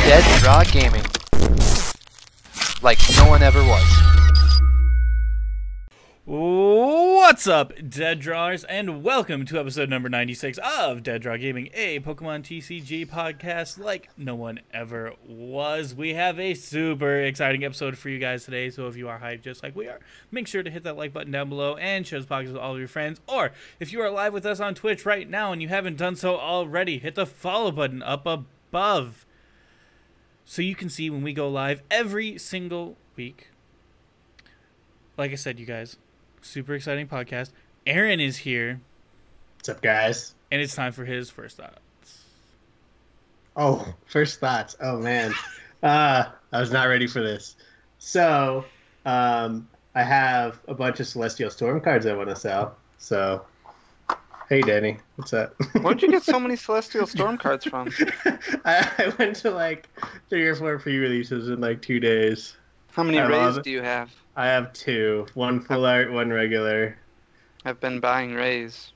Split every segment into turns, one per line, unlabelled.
Dead Draw Gaming. Like no one ever was.
What's up, Dead Drawers, and welcome to episode number 96 of Dead Draw Gaming, a Pokemon TCG podcast like no one ever was. We have a super exciting episode for you guys today, so if you are hyped just like we are, make sure to hit that like button down below and share this podcast with all of your friends. Or if you are live with us on Twitch right now and you haven't done so already, hit the follow button up above so you can see when we go live every single week. Like I said, you guys, super exciting podcast. Aaron is here.
What's up, guys?
And it's time for his first thoughts.
Oh, first thoughts. Oh, man. I was not ready for this. So, I have a bunch of Celestial Storm cards I want to sell. So, hey, Danny. What's up?
Where'd you get so many Celestial Storm cards from?
I went to like 3 or 4 pre-releases in like 2 days.
How many rays do you have?
I have 2. 1 full art, 1 regular.
I've been buying rays.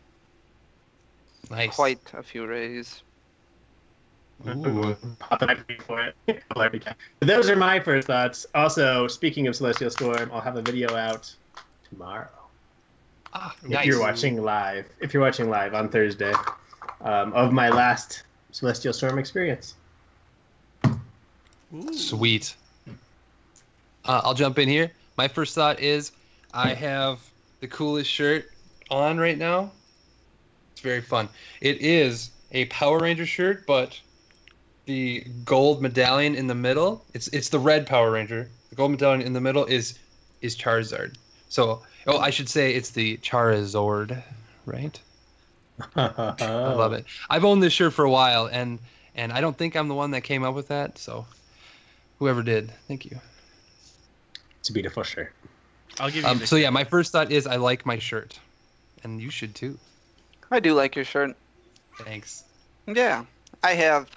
Nice.
Quite a few rays.
Ooh. Popping up for it. Those are my first thoughts. Also, speaking of Celestial Storm, I'll have a video out tomorrow.
Nice.
If you're watching live on Thursday, of my last Celestial Storm experience.
Ooh.
Sweet. I'll jump in here. My first thought is I have the coolest shirt on right now. It's very fun. It is a Power Ranger shirt, but the gold medallion in the middle, it's the red Power Ranger. The gold medallion in the middle is Charizard. So, I should say it's the Charizard, right? I love it. I've owned this shirt for a while, and I don't think I'm the one that came up with that, so whoever did, thank you.
It's a beautiful shirt.
I'll give you
so yeah, my first thought is I like my shirt, and you should too.
I do like your shirt.
Thanks.
Yeah. I have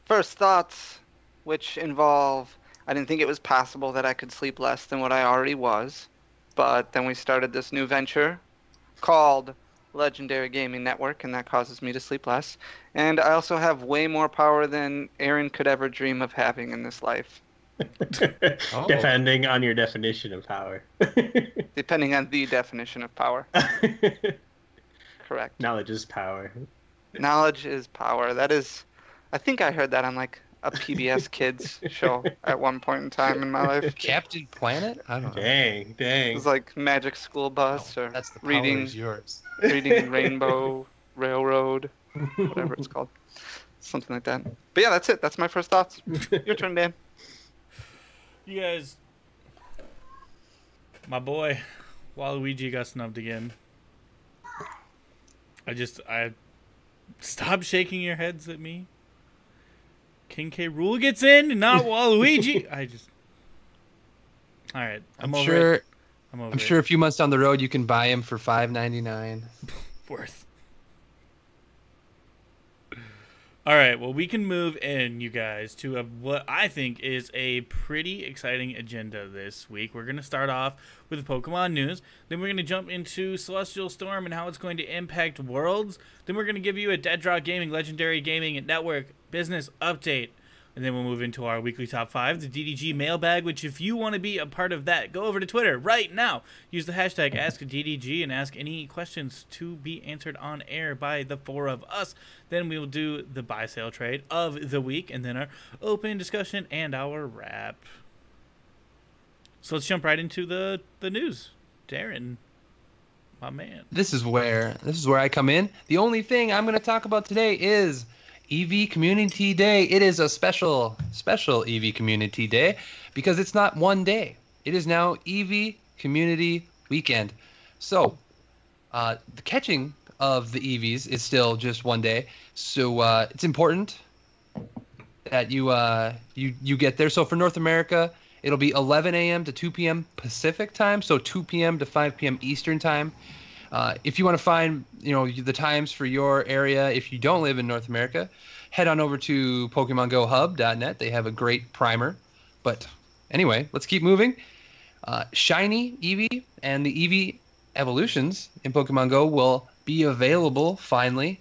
first thoughts, which involve, I didn't think it was possible that I could sleep less than what I already was. But then we started this new venture called Legendary Gaming Network, and that causes me to sleep less. And I also have way more power than Aaron could ever dream of having in this life.
Depending on your definition of power.
Depending on the definition of power. Correct.
Knowledge is power.
Knowledge is power. That is, I think I heard that on like a PBS Kids show at one point in time in my life.
Captain Planet? I don't know.
Dang.
It was like Magic School Bus or
That's the power
reading
is yours.
reading Rainbow Railroad, whatever it's called. Something like that. But yeah, that's it. That's my first thoughts. Your turn, Dan.
You guys, my boy Waluigi got snubbed again. I stop shaking your heads at me. King K. Rool gets in, not Waluigi. All right, I'm over it.
I'm sure a few months down the road you can buy him for $5.99.
Worth. All right, well, we can move in, you guys, to what I think is a pretty exciting agenda this week. We're going to start off with Pokemon news. Then we're going to jump into Celestial Storm and how it's going to impact worlds. Then we're going to give you a Dead Draw Gaming, Legendary Gaming Network business update. And then we'll move into our weekly top 5, the DDG Mailbag, which if you want to be a part of that, go over to Twitter right now. Use the hashtag AskDDG and ask any questions to be answered on air by the 4 of us. Then we will do the buy sale trade of the week and then our open discussion and our wrap. So let's jump right into the news. Darren, my man.
This is where I come in. The only thing I'm going to talk about today is EV Community Day. It is a special EV Community Day because it's not one day. It is now EV Community Weekend. So the catching of the EVs is still just one day. So it's important that you get there. So for North America, it'll be 11 a.m. to 2 p.m. Pacific time. So 2 p.m. to 5 p.m. Eastern time. If you want to find, the times for your area, if you don't live in North America, head on over to PokemonGoHub.net. They have a great primer. But anyway, let's keep moving. Shiny Eevee and the Eevee evolutions in Pokemon Go will be available finally.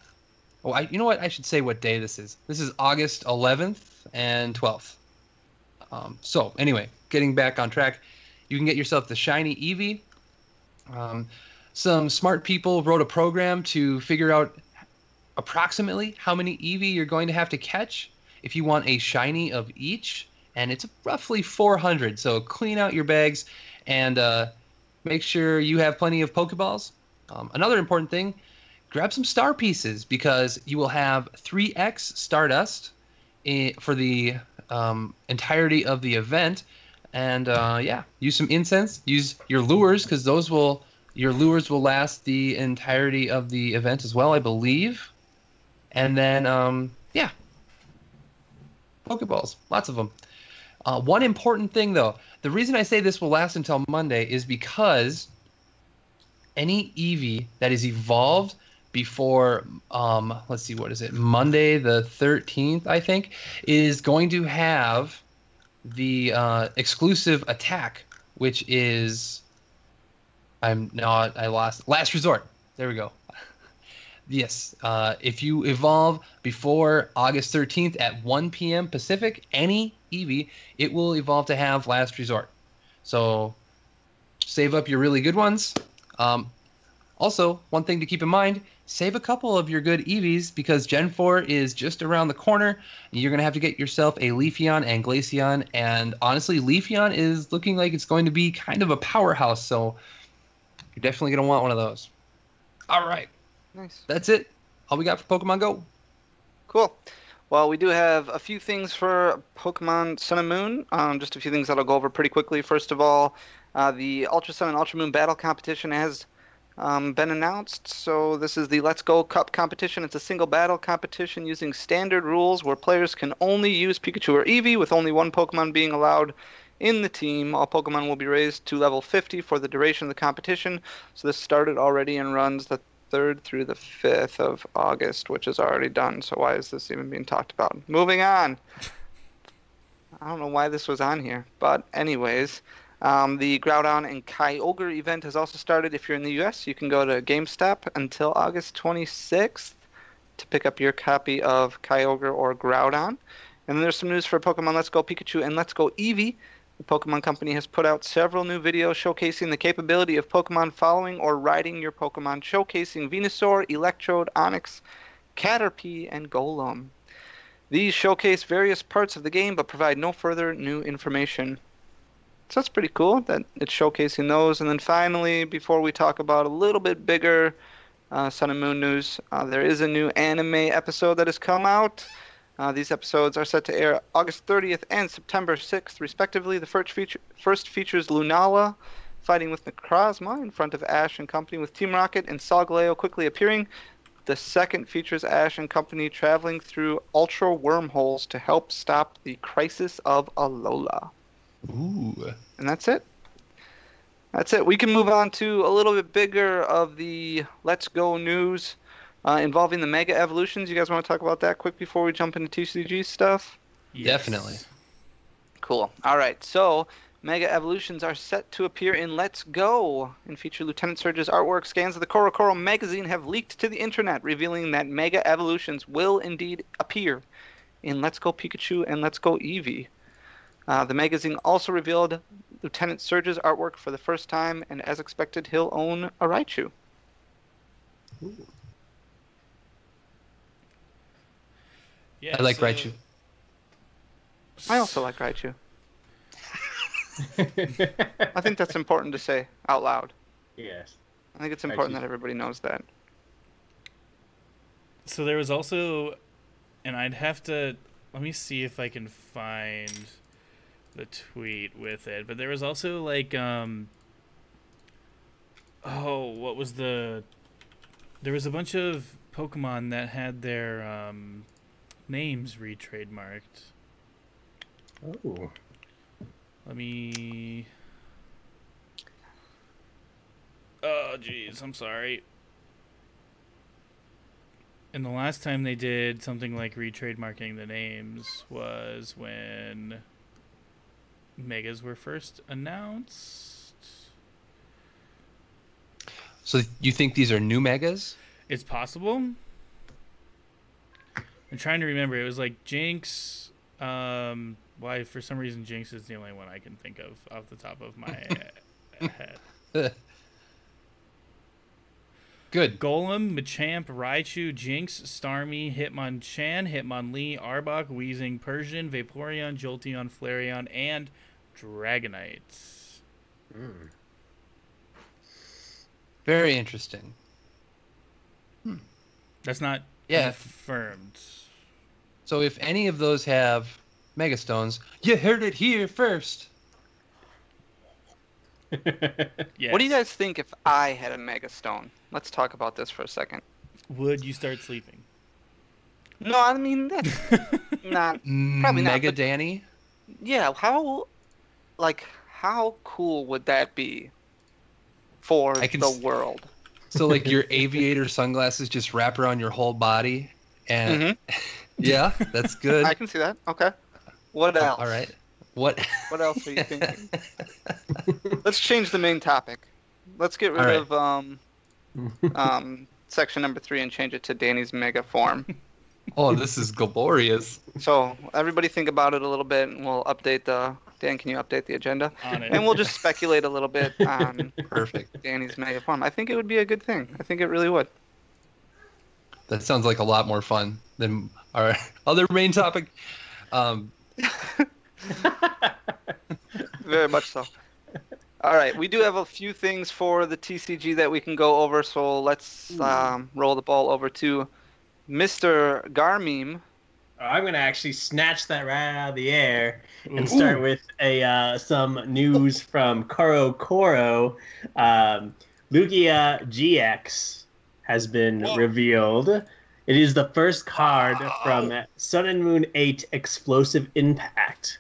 Oh, you know what? I should say what day this is. This is August 11th and 12th. So anyway, getting back on track, you can get yourself the shiny Eevee. Some smart people wrote a program to figure out approximately how many Eevee you're going to have to catch if you want a shiny of each, and it's roughly 400. So clean out your bags and make sure you have plenty of Pokeballs. Another important thing, grab some star pieces because you will have 3x Stardust for the entirety of the event. And yeah, use some incense, use your lures because your lures will last the entirety of the event as well, I believe. And then, yeah, Pokeballs, lots of them. One important thing, though, the reason I say this will last until Monday is because any Eevee that is evolved before, let's see, what is it, Monday the 13th, I think, is going to have the exclusive attack, which is, I lost, Last Resort. There we go. Yes, if you evolve before August 13th at 1 p.m. Pacific, any Eevee, it will evolve to have Last Resort. So save up your really good ones. Also, one thing to keep in mind, save a couple of your good Eevees because Gen 4 is just around the corner. You're going to have to get yourself a Leafeon and Glaceon. And honestly, Leafeon is looking like it's going to be kind of a powerhouse. So you're definitely going to want one of those. All right.
Nice.
That's it. All we got for Pokemon Go.
Cool. Well, we do have a few things for Pokemon Sun and Moon. Just a few things that I'll go over pretty quickly. First of all, the Ultra Sun and Ultra Moon battle competition has been announced. So this is the Let's Go Cup competition. It's a single battle competition using standard rules where players can only use Pikachu or Eevee with only one Pokemon being allowed in the team. All Pokemon will be raised to level 50 for the duration of the competition. So this started already and runs the 3rd through the 5th of August, which is already done. So why is this even being talked about? Moving on. I don't know why this was on here, but anyways, the Groudon and Kyogre event has also started. If you're in the U.S., you can go to GameStop until August 26th to pick up your copy of Kyogre or Groudon. And then there's some news for Pokemon Let's Go Pikachu and Let's Go Eevee. The Pokemon Company has put out several new videos showcasing the capability of Pokemon following or riding your Pokemon, showcasing Venusaur, Electrode, Onix, Caterpie, and Golem. These showcase various parts of the game but provide no further new information. So that's pretty cool that it's showcasing those. And then finally, before we talk about a little bit bigger Sun and Moon news, there is a new anime episode that has come out. These episodes are set to air August 30th and September 6th, respectively. The first features Lunala fighting with Necrozma in front of Ash and company, with Team Rocket and Solgaleo quickly appearing. The second features Ash and company traveling through ultra wormholes to help stop the crisis of Alola.
Ooh.
And that's it. That's it. We can move on to a little bit bigger of the Let's Go news. Involving the Mega Evolutions. You guys want to talk about that quick before we jump into TCG stuff?
Yes.
Definitely.
Cool. All right. So, Mega Evolutions are set to appear in Let's Go and feature Lieutenant Surge's artwork. Scans of the Korokoro magazine have leaked to the internet, revealing that Mega Evolutions will indeed appear in Let's Go Pikachu and Let's Go Eevee. The magazine also revealed Lieutenant Surge's artwork for the first time, and as expected, he'll own a Raichu.
Ooh.
Yeah,
I like Raichu.
I also like Raichu. I think that's important to say out loud.
Yes.
I think it's important that everybody knows that.
So there was also, and I'd have to, let me see if I can find the tweet with it, but there was also like, what was there was a bunch of Pokemon that had their, names re-trademarked.
Oh.
Let me... Oh, jeez, I'm sorry. And the last time they did something like re-trademarking the names was when Megas were first announced.
So you think these are new Megas?
It's possible. I'm trying to remember. It was like Jinx, why, for some reason, Jinx is the only one I can think of off the top of my head.
Good.
Golem, Machamp, Raichu, Jinx, Starmie, Hitmonchan, Hitmonlee, Arbok, Weezing, Persian, Vaporeon, Jolteon, Flareon, and Dragonite.
Very interesting.
That's not
Yeah.
confirmed.
So if any of those have Mega Stones, you heard it here first.
Yes.
What do you guys think if I had a Mega Stone? Let's talk about this for a second.
Would you start sleeping?
No, I mean, that's not... Probably not,
Mega
but-
Danny?
Yeah, how cool would that be for
I can
the
s-
world?
So like your aviator sunglasses just wrap around your whole body, and yeah, that's good.
I can see that. Okay. What else?
All right. What?
What else are you thinking? Let's change the main topic. Let's get rid
All
of section number 3 and change it to Danny's mega form.
Oh, this is glorious.
So everybody think about it a little bit, and we'll update the... Dan, can you update the agenda?
On it.
And we'll just speculate a little bit on
Perfect.
Danny's mega form. I think it would be a good thing. I think it really would.
That sounds like a lot more fun than our other main topic.
Very much so. All right, we do have a few things for the TCG that we can go over, so let's roll the ball over to Mr. Garmeme.
I'm gonna actually snatch that right out of the air and start with some news from Koro. Lugia GX has been revealed. It is the first card from Sun and Moon 8 Explosive Impact.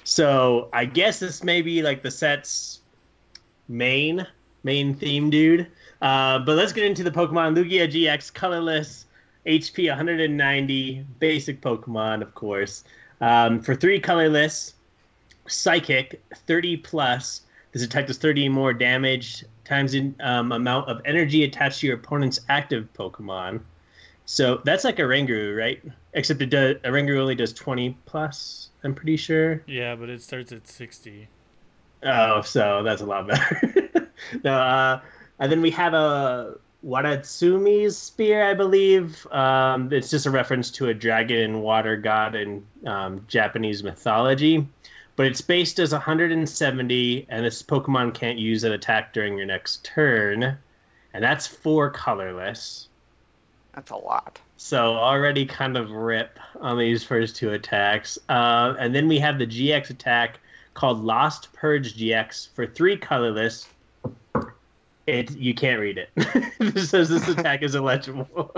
So I guess this may be like the set's main theme, dude. But let's get into the Pokemon. Lugia GX, colorless, HP 190, basic Pokemon, of course. For 3 colorless, Psychic, 30 plus. This attack does 30 more damage times the amount of energy attached to your opponent's active Pokemon. So that's like a Rangaroo, right? Except a Rangaroo only does 20 plus, I'm pretty sure.
Yeah, but it starts at 60.
Oh, so that's a lot better. No, and then we have a Waratsumi's Spear, I believe. It's just a reference to a dragon water god in Japanese mythology. But its base does 170, and this Pokemon can't use an attack during your next turn. And that's 4 colorless.
That's a lot.
So already kind of rip on these first 2 attacks. And then we have the GX attack called Lost Purge GX for 3 colorless. You can't read it. It says this attack is illegible.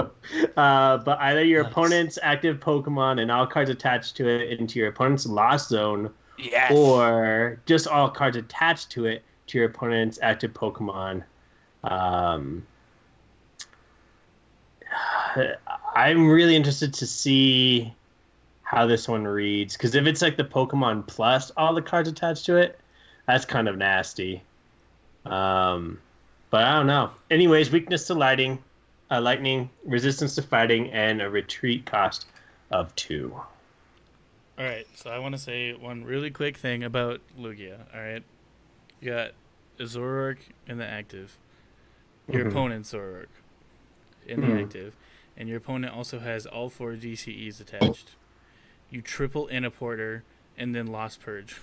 But either your opponent's active Pokemon and all cards attached to it into your opponent's Lost Zone, or just all cards attached to it to your opponent's active Pokemon. I'm really interested to see how this one reads, because if it's like the Pokemon plus all the cards attached to it, that's kind of nasty. But I don't know. Anyways, weakness to lightning, resistance to fighting, and a retreat cost of 2.
All right, so I want to say one really quick thing about Lugia. All right, you got a Zoroark in the active, your opponent's Zoroark in the active, and your opponent also has all 4 DCEs attached. You triple Inniporter and then Lost Purge.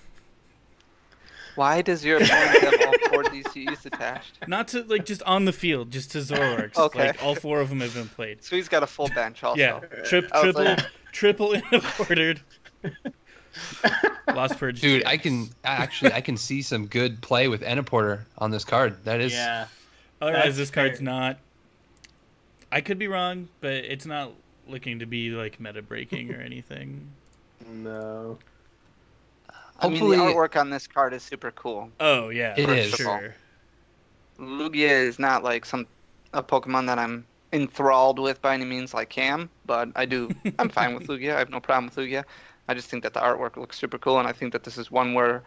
Why does your opponent have all 4 DCEs attached?
Not to like just on the field, just to Zoroarks.
Okay.
Like all 4 of them have been played.
So he's got a full bench also.
Yeah,
I was like-
triple Inniportered. Lost Purge.
Dude,
GX.
I can see some good play with Enniporter on this card. That is
Otherwise,
That's
this card's
fair.
not. I could be wrong, but it's not looking to be like meta breaking or anything.
No.
I mean,
Hopefully-
the artwork on this card is super cool.
Oh yeah,
It
for
is.
sure.
Lugia is not like a Pokemon that I'm enthralled with by any means like Cam, but I'm fine with Lugia. I have no problem with Lugia. I just think that the artwork looks super cool, and I think that this is one where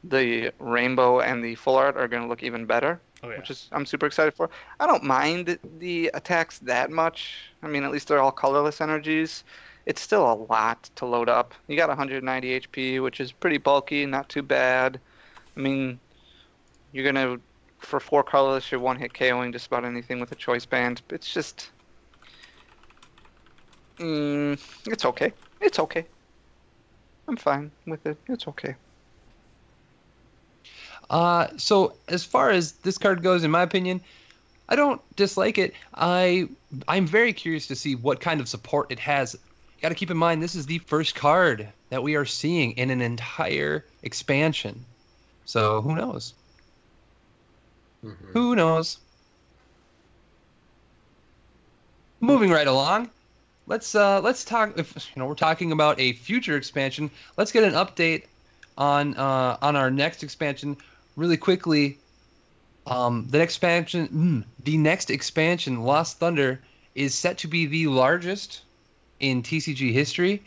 the rainbow and the full art are going to look even better,
Oh yeah.
which is I'm super excited for. I don't mind the attacks that much. I mean, at least they're all colorless energies, it's still a lot to load up. You got 190 HP, which is pretty bulky, not too bad. I mean, you're gonna, for 4 colorless, you're one-hit KOing just about anything with a choice band. It's just, it's okay. It's okay. I'm fine with it. It's okay.
So as far as this card goes, in my opinion, I don't dislike it. I'm very curious to see what kind of support it has. You got to keep in mind, this is the first card that we are seeing in an entire expansion. So who knows? Who knows? Moving right along. Let's talk. If we're talking about a future expansion, let's get an update on our next expansion really quickly. The next expansion, Lost Thunder, is set to be the largest in TCG history.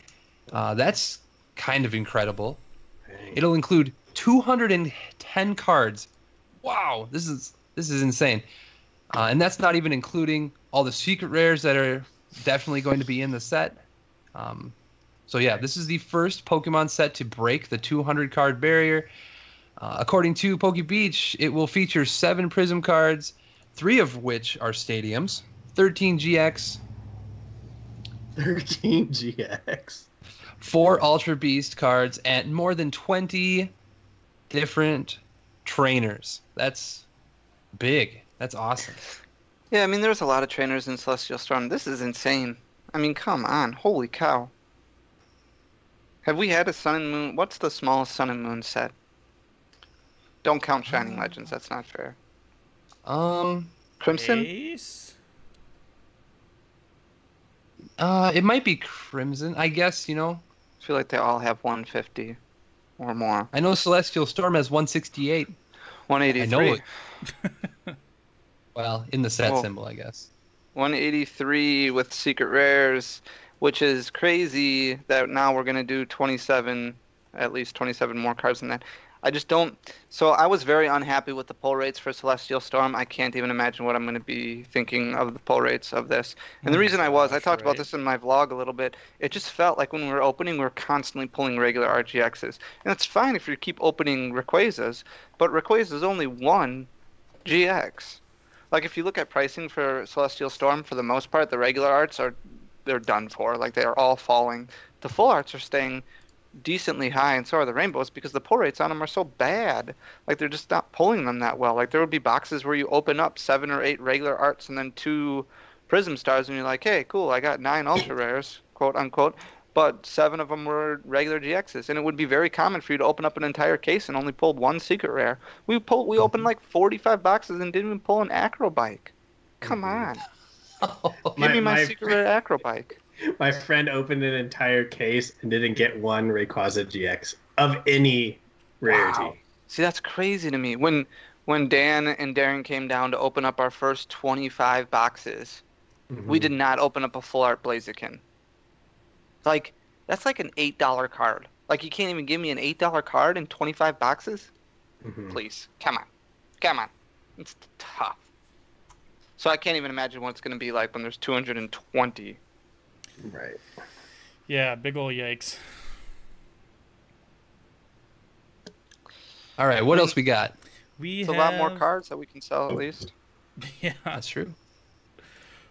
That's kind of incredible. Dang. It'll include 210 cards. Wow, this is insane. And that's not even including all the secret rares that are definitely going to be in the set. So yeah, this is the first Pokemon set to break the 200 card barrier. According to PokeBeach, it will feature 7 Prism cards, 3 of which are stadiums, 13 GX, 4 Ultra Beast cards, and more than 20 different trainers. That's big. That's awesome.
Yeah, I mean, there's a lot of trainers in Celestial Storm. This is insane. I mean, come on. Holy cow. Have we had a Sun and Moon? What's the smallest Sun and Moon set? Don't count Shining Legends. That's not fair. Crimson?
Ace?
It might be Crimson, I guess,
I feel like they all have 150 or more.
I know Celestial Storm has 168.
183.
I know it. Well, in the set symbol, I guess.
183 with secret rares, which is crazy that now we're going to do 27, at least 27 more cards than that. I just don't. So I was very unhappy with the pull rates for Celestial Storm. I can't even imagine what I'm going to be thinking of the pull rates of this. And the reason I talked about this in my vlog a little bit, it just felt like when we were opening, we were constantly pulling regular RGXs. And it's fine if you keep opening Rayquazas, but Rayquaza is only 1 GX. Like, if you look at pricing for Celestial Storm, for the most part, the regular arts they're done for. Like, they are all falling. The full arts are staying decently high, and so are the rainbows, because the pull rates on them are so bad. Like, they're just not pulling them that well. Like, there would be boxes where you open up 7 or 8 regular arts and then 2 Prism Stars, and you're like, hey, cool, I got 9 ultra rares, quote unquote, but 7 of them were regular GXs, and it would be very common for you to open up an entire case and only pulled 1 secret rare. We opened like 45 boxes and didn't even pull an Acro Bike. Come on. Give me my secret rare Acro Bike.
My friend opened an entire case and didn't get 1 Rayquaza GX of any rarity.
Wow. See, that's crazy to me. When Dan and Darren came down to open up our first 25 boxes, we did not open up a full art Blaziken. Like, that's like an $8 card. Like, you can't even give me an $8 card in 25 boxes? Please. Come on. It's tough. So I can't even imagine what it's going to be like when there's 220.
Right.
Yeah, big ol' yikes.
All right, what else we got?
It's a lot more cards that we can sell at least.
Yeah.
That's true.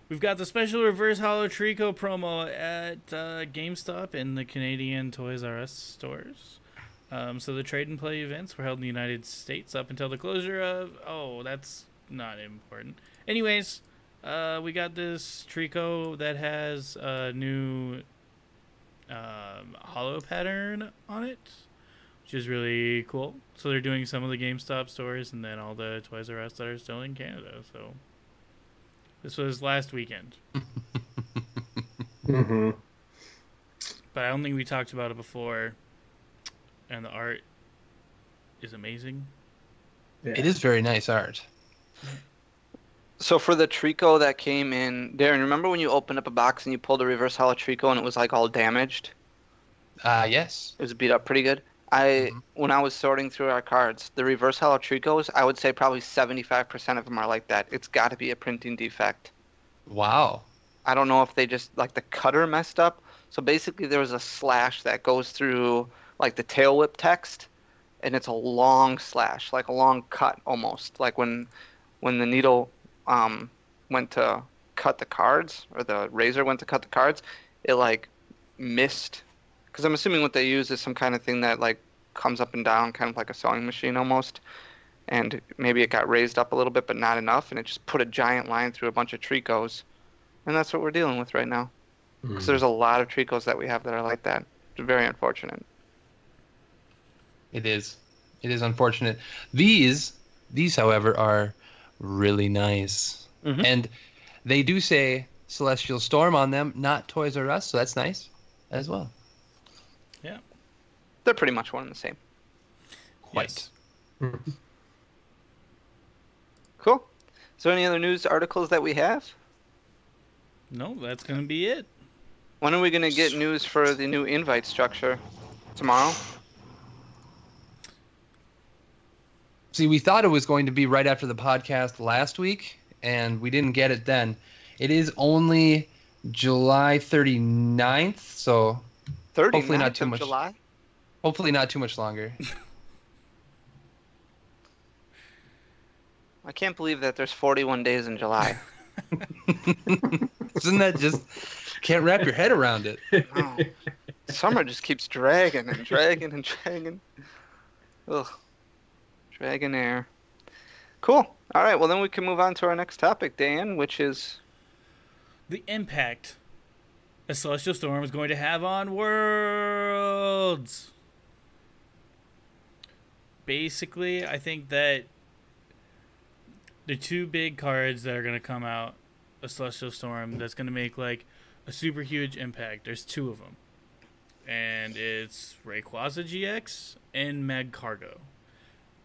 We've got the special Reverse Holo Trico promo at GameStop and the Canadian Toys R Us stores. So the trade and play events were held in the United States up until the closure of... Oh, that's not important. Anyways, we got this Trico that has a new holo pattern on it, which is really cool. So they're doing some of the GameStop stores and then all the Toys R Us that are still in Canada. So this was last weekend. But I don't think we talked about it before. And the art is amazing.
Yeah. It is very nice art.
So for the Trico that came in, Darren, remember when you opened up a box and you pulled a reverse holo Trico and it was like all damaged?
Yes.
It was beat up pretty good. When I was sorting through our cards, the reverse holo Tricos, I would say probably 75% of them are like that. It's got to be a printing defect.
Wow.
I don't know if they just, like, the cutter messed up. So basically there was a slash that goes through like the tail whip text, and it's a long slash, like a long cut almost. Like when the needle went to cut the cards, or the razor went to cut the cards, it like missed. Because I'm assuming what they use is some kind of thing that like comes up and down, kind of like a sewing machine almost. And maybe it got raised up a little bit, but not enough, and it just put a giant line through a bunch of tricos. And that's what we're dealing with right now. Because there's a lot of tricos that we have that are like that. It's very unfortunate.
It is. It is unfortunate. These, however, are really nice.
Mhm.
And they do say Celestial Storm on them, not Toys R Us, so that's nice as well.
Yeah.
They're pretty much one and the same.
Quite.
Yes.
Cool. Is there any other news articles that we have?
No, that's going to be it.
When are we going to get news for the new invite structure? Tomorrow?
See, we thought it was going to be right after the podcast last week, and we didn't get it then. It is only July 39th, so
39th
hopefully not too
of
much.
July?
Hopefully not too much longer.
I can't believe that there's 41 days in July.
Isn't that just... Can't wrap your head around it.
Oh. Summer just keeps dragging and dragging and dragging. Ugh. Dragon air. Cool. All right, well then we can move on to our next topic, Dan, which is...
The impact a Celestial Storm is going to have on Worlds. Basically, I think that the two big cards that are going to come out, a Celestial Storm, that's going to make like a super huge impact. There's two of them. And it's Rayquaza GX and Magcargo.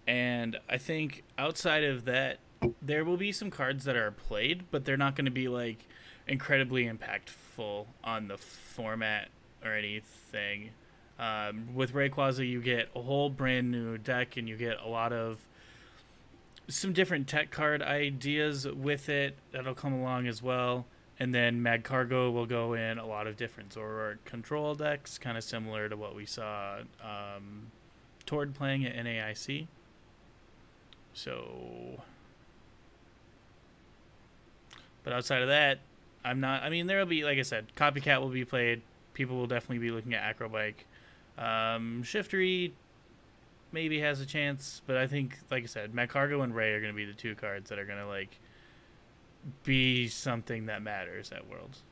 And I think outside of that, there will be some cards that are played, but they're not going to be like incredibly impactful on the format or anything. With Rayquaza, you get a whole brand new deck, and you get a lot of some different tech card ideas with it that'll come along as well. And then Magcargo will go in a lot of different Zoroark control decks, kind of similar to what we saw Tord playing at NAIC. So, but outside of that, there will be, like I said, Copycat will be played. People will definitely be looking at Acrobike. Shiftry maybe has a chance, but I think, like I said, Magcargo and Ray are going to be the two cards that are going to, like, be something that matters at Worlds.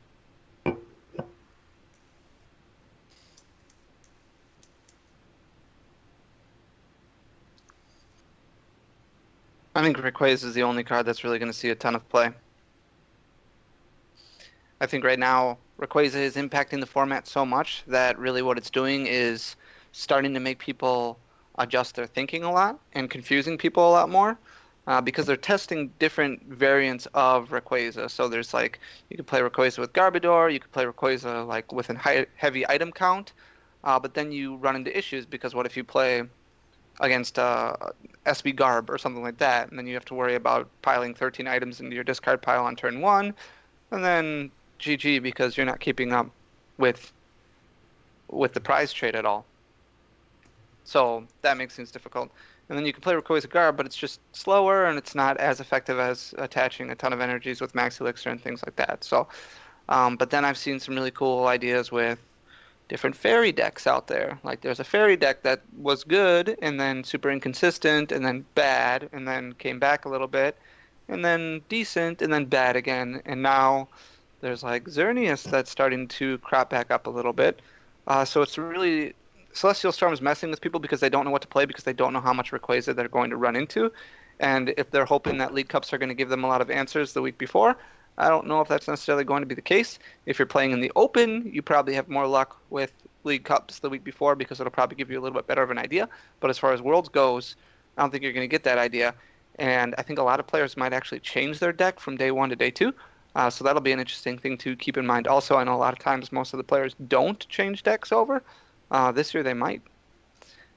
I think Rayquaza is the only card that's really going to see a ton of play. I think right now Rayquaza is impacting the format so much that really what it's doing is starting to make people adjust their thinking a lot and confusing people a lot more because they're testing different variants of Rayquaza. So there's like, you could play Rayquaza with Garbodor, you could play Rayquaza like with a heavy item count, but then you run into issues because what if you play against SB Garb or something like that, and then you have to worry about piling 13 items into your discard pile on turn 1, and then GG because you're not keeping up with the prize trade at all. So that makes things difficult. And then you can play Rayquaza Garb, but it's just slower and it's not as effective as attaching a ton of energies with Max Elixir and things like that. So, but then I've seen some really cool ideas with different fairy decks out there. Like there's a fairy deck that was good and then super inconsistent and then bad and then came back a little bit and then decent and then bad again. And now there's like Xerneas that's starting to crop back up a little bit. So it's really... Celestial Storm is messing with people because they don't know what to play because they don't know how much Rayquaza they're going to run into. And if they're hoping that League Cups are going to give them a lot of answers the week before, I don't know if that's necessarily going to be the case. If you're playing in the Open, you probably have more luck with League Cups the week before because it'll probably give you a little bit better of an idea. But as far as Worlds goes, I don't think you're going to get that idea. And I think a lot of players might actually change their deck from day 1 to day 2. So that'll be an interesting thing to keep in mind. Also, I know a lot of times most of the players don't change decks over. This year they might.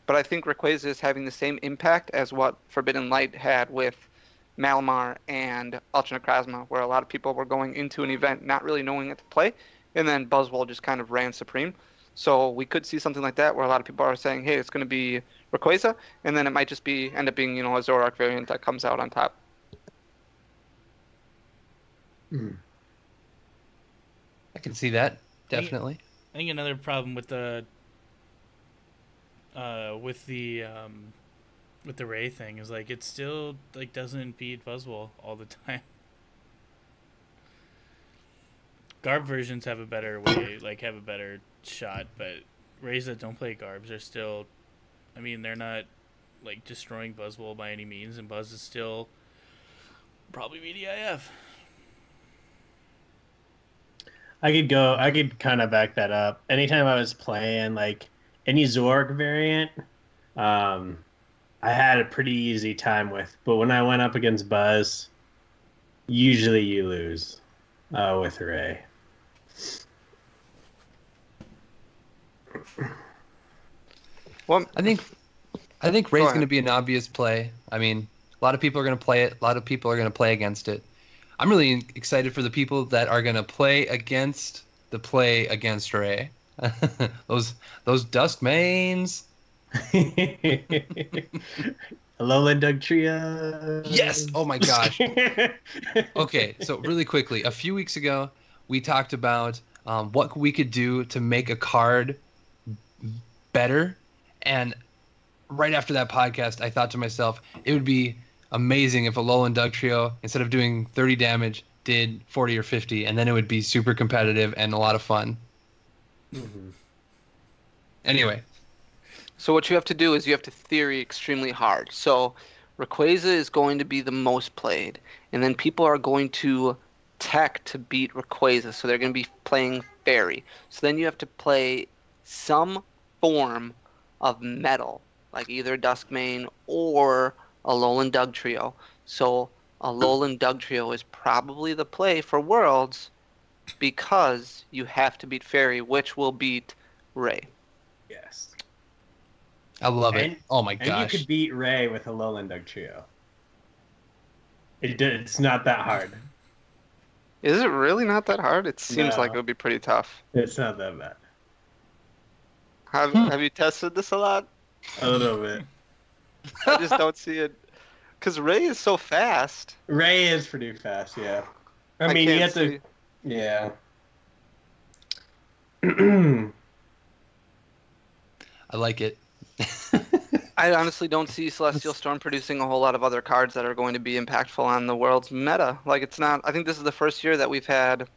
But I think Rayquaza is having the same impact as what Forbidden Light had with Malamar and Ultra Necrozma, where a lot of people were going into an event not really knowing what to play, and then Buzzwole just kind of ran supreme. So we could see something like that where a lot of people are saying, hey, it's going to be Rayquaza, and then it might just end up being, a Zoroark variant that comes out on top.
I can see that, definitely.
I think another problem with the Ray thing is like it still like doesn't beat Buzzwole all the time. Garb versions have a better shot, but Rays that don't play Garbs are still, they're not like destroying Buzzwole by any means, and Buzz is still probably BDIF.
I could kind of back that up. Anytime I was playing like any Zoroark variant, I had a pretty easy time with. But when I went up against Buzz, usually you lose with Ray.
Well,
I think Ray's going to be an obvious play. A lot of people are going to play it. A lot of people are going to play against it. I'm really excited for the people that are going to play against Ray. those Dusk mains.
Alolan Dugtrio.
Yes. Oh my gosh. Okay, so really quickly, a few weeks ago, we talked about what we could do to make a card better, and right after that podcast, I thought to myself, it would be amazing if Alolan Dugtrio, instead of doing 30 damage, did 40 or 50, and then it would be super competitive and a lot of fun.
Mm-hmm.
Anyway.
So what you have to do is you have to theory extremely hard. So Rayquaza is going to be the most played, and then people are going to tech to beat Rayquaza, so they're going to be playing Fairy. So then you have to play some form of metal, like either Duskmane or Alolan Dugtrio. So Alolan Dugtrio is probably the play for Worlds because you have to beat Fairy, which will beat Ray.
Yes.
I love it. Oh my gosh.
And you could beat Ray with Alolan Dugtrio. It's not that hard.
Is it really not that hard? It seems like it would be pretty tough.
It's not that bad.
Have you tested this a lot?
A little bit.
I just don't see it. Because Ray is so fast.
Ray is pretty fast, yeah.
I
mean, you have
see.
to... Yeah.
I like it.
I honestly don't see Celestial Storm producing a whole lot of other cards that are going to be impactful on the World's meta. Like, it's not... I think this is the first year that we've had,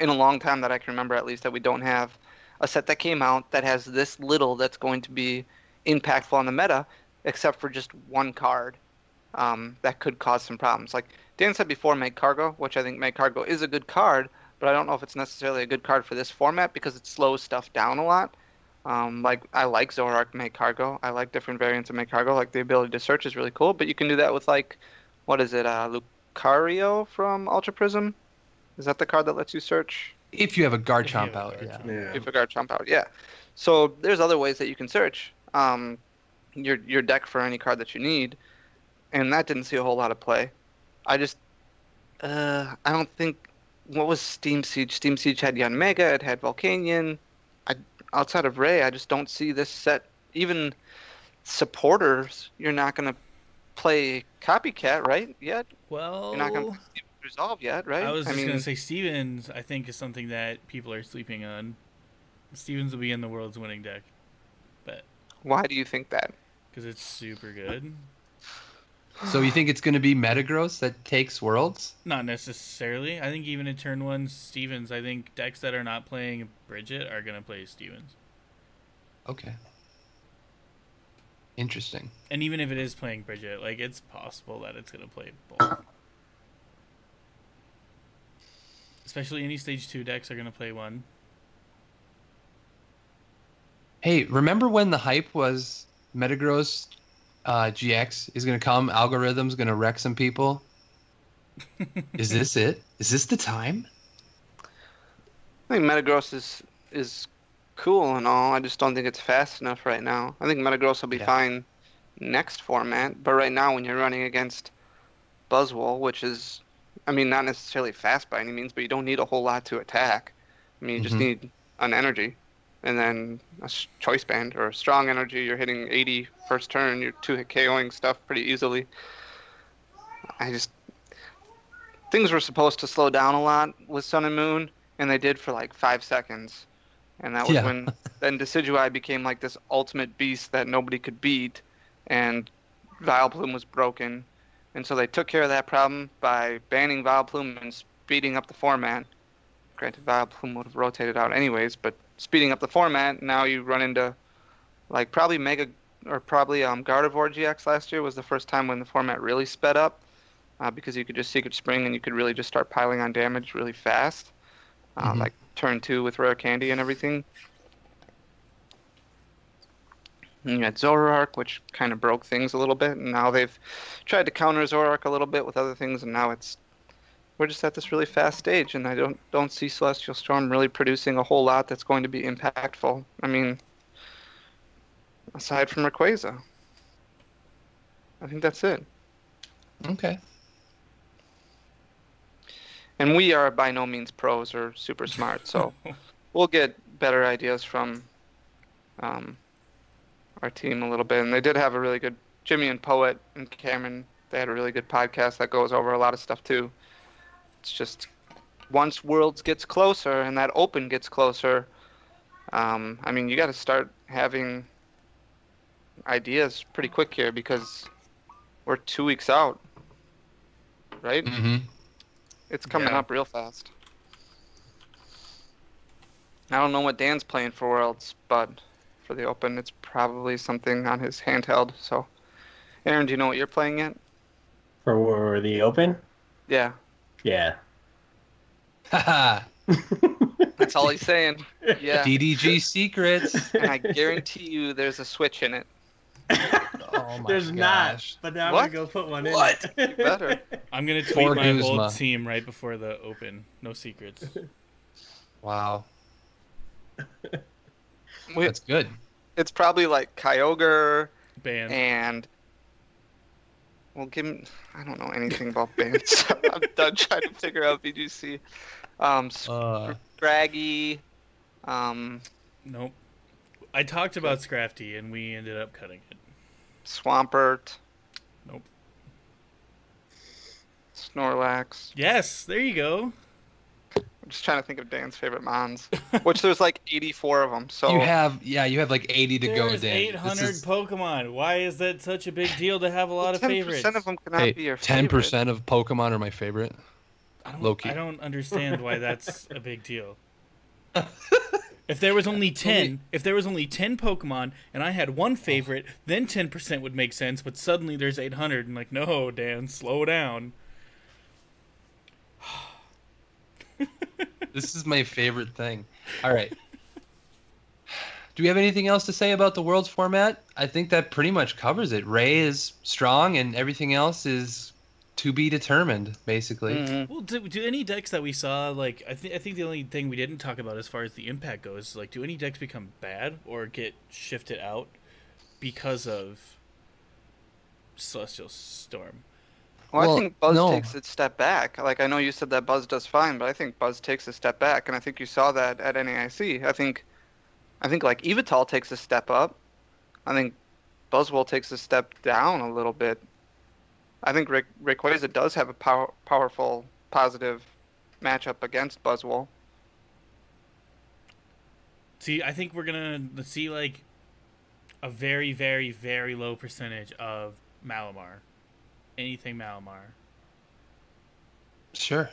in a long time that I can remember at least, that we don't have a set that came out that has this little that's going to be impactful on the meta, except for just one card that could cause some problems. Like Dan said before, Magcargo, which I think Magcargo is a good card, but I don't know if it's necessarily a good card for this format because it slows stuff down a lot. Like I like Zoroark Magcargo. I like different variants of Magcargo. Like the ability to search is really cool, but you can do that with like, what is it, Lucario from Ultra Prism? Is that the card that lets you search?
If you have a Garchomp out, yeah.
If you have a Garchomp out, yeah. So there's other ways that you can search your deck for any card that you need, and that didn't see a whole lot of play. I don't think, what was Steam Siege? Steam Siege had Yanmega, it had Volcanion. Outside of Ray, I just don't see this set. Even supporters, you're not going to play Copycat, right, yet?
Well,
you're not going to play Resolve yet, right?
I was just going to say Stevens, I think, is something that people are sleeping on. Stevens will be in the World's winning deck. But
why do you think that?
Because it's super good.
So you think it's going to be Metagross that takes Worlds?
Not necessarily. I think even in turn 1, Stevens, I think decks that are not playing Bridget are going to play Stevens.
Okay. Interesting.
And even if it is playing Bridget, like, it's possible that it's going to play both. Especially any Stage 2 decks are going to play one.
Hey, remember when the hype was Metagross GX is going to come, algorithm's going to wreck some people? Is this it? Is this the time?
I think Metagross is cool and all. I just don't think it's fast enough right now. I think Metagross will be fine next format, but right now when you're running against Buzzwole, which is, I mean, not necessarily fast by any means, but you don't need a whole lot to attack. I mean, you just need an energy, and then a choice band or a strong energy. You're hitting 80 first turn. You're 2-hit KOing stuff pretty easily. Things were supposed to slow down a lot with Sun and Moon, and they did for like 5 seconds. And that was when then Decidueye became like this ultimate beast that nobody could beat, and Vileplume was broken. And so they took care of that problem by banning Vileplume and speeding up the format. Granted, Vileplume would have rotated out anyways, but speeding up the format, now you run into like probably Gardevoir GX last year was the first time when the format really sped up, because you could just Secret Spring and you could really just start piling on damage really fast. Like turn 2 with Rare Candy and everything. And you had Zoroark, which kind of broke things a little bit, and now they've tried to counter Zoroark a little bit with other things, and now we're just at this really fast stage, and I don't see Celestial Storm really producing a whole lot that's going to be impactful. I mean, aside from Rayquaza. I think that's it.
Okay.
And we are by no means pros or super smart, so we'll get better ideas from our team a little bit. And they did have a really good, Jimmy and Poet and Cameron, they had a really good podcast that goes over a lot of stuff too. It's just once Worlds gets closer and that Open gets closer, I mean, you got to start having ideas pretty quick here because we're 2 weeks out, right? It's coming up real fast. I don't know what Dan's playing for Worlds, but for the Open, it's probably something on his handheld. So, Aaron, do you know what you're playing yet?
For the Open?
Yeah.
Yeah.
Haha.
That's all he's saying. Yeah.
DDG secrets.
And I guarantee you there's a Switch in it.
Oh my
There's
gosh.
not, but now I'm going to go put one in.
What?
You better.
I'm going to tweet my
Guzma.
old team right before the Open. No secrets.
Wow. That's good.
It's probably like Kyogre
Band.
and... Well, give him... I don't know anything about bands. I'm done trying to figure out VGC. Scraggy.
Nope. I talked about Scrafty, and we ended up cutting it.
Swampert.
Nope.
Snorlax.
Yes, there you go.
I'm just trying to think of Dan's favorite Mons, which there's like 84 of them. So
You have like 80 to go,
There's
Dan.
800 Pokemon. Why is that such a big deal to have a lot of
10%
favorites?
of them cannot be your
10%
favorite.
of Pokemon are my favorite. Low-key.
I don't understand why that's a big deal. If there was only 10 Pokemon and I had one favorite, then 10% would make sense, but suddenly there's 800 and like, no, Dan, slow down.
This is my favorite thing. All right. Do we have anything else to say about the Worlds format? I think that pretty much covers it. Ray is strong and everything else is to be determined, basically.
Well, do any decks that we saw, like, I think the only thing we didn't talk about as far as the impact goes, like, do any decks become bad or get shifted out because of Celestial Storm?
Well, I think Buzz takes a step back. Like, I know you said that Buzz does fine, but I think Buzz takes a step back, and I think you saw that at NAIC. I think like Evital takes a step up. I think Buzzwole takes a step down a little bit. I think Rayquaza does have a powerful, positive matchup against Buzzwole.
See, I think we're going to see, like, a very, very, very low percentage of Malamar. Anything Malamar.
Sure.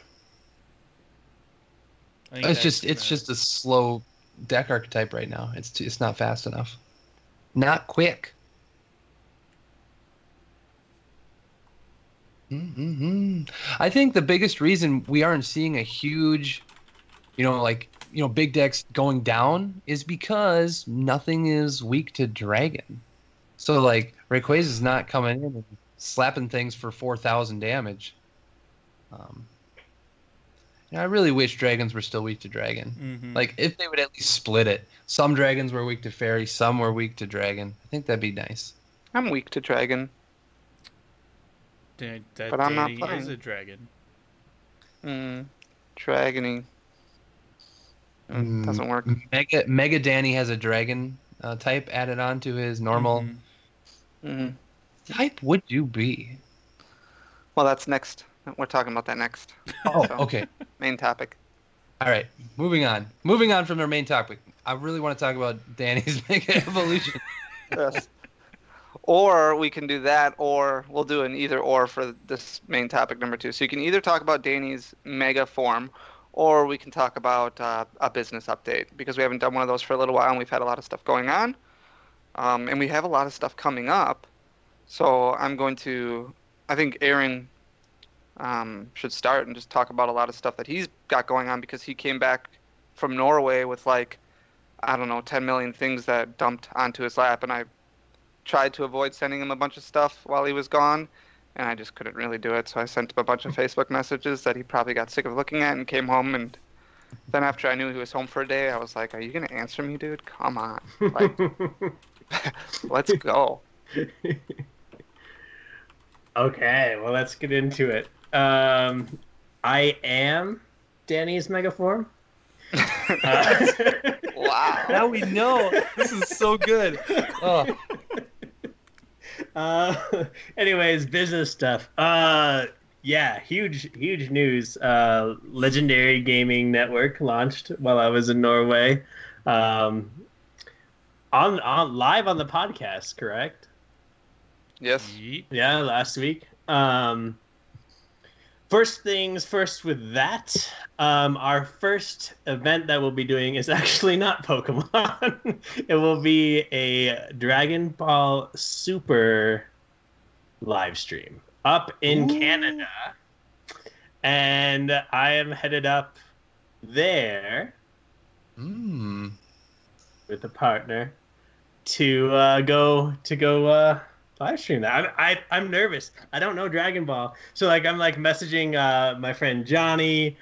I think
It's just a slow deck archetype right now. It's not fast enough. Not quick. I think the biggest reason we aren't seeing a huge, big decks going down is because nothing is weak to Dragon. So, like, Rayquaza's not coming in and slapping things for 4,000 damage. I really wish Dragons were still weak to Dragon. Like, if they would at least split it. Some Dragons were weak to Fairy, some were weak to Dragon. I think that'd be nice.
I'm weak to Dragon.
But I'm not playing. Is a dragon.
Dragony. It doesn't work.
Mega Danny has a dragon type added on to his normal. Type would you be?
Well, that's next. We're talking about that next.
Oh, okay.
Main topic.
All right, moving on. Moving on from our main topic. I really want to talk about Danny's Mega Evolution.
Yes. Or we can do that, or we'll do an either or for this main topic number 2. So you can either talk about Danny's Mega form, or we can talk about a business update, because we haven't done one of those for a little while, and we've had a lot of stuff going on. And we have a lot of stuff coming up. So I think Aaron should start and just talk about a lot of stuff that he's got going on, because he came back from Norway with 10 million things that dumped onto his lap, and I tried to avoid sending him a bunch of stuff while he was gone, and I just couldn't really do it. So I sent him a bunch of Facebook messages that he probably got sick of looking at, and came home. And then after I knew he was home for a day, I was like, "Are you gonna answer me, dude? Come on, let's go."
Okay, well, let's get into it. I am Danny's Megaform.
Wow.
Now we know. This is so good. Oh.
Anyways, business stuff. Yeah, huge news. Legendary Gaming Network launched while I was in Norway. On live on the podcast, correct?
Yes.
Yeah, last week. First things first with that. Our first event that we'll be doing is actually not Pokemon. It will be a Dragon Ball Super live stream up in Canada. And I am headed up there with a partner to go live stream that. I'm nervous. I don't know Dragon Ball, so I'm messaging my friend Johnny,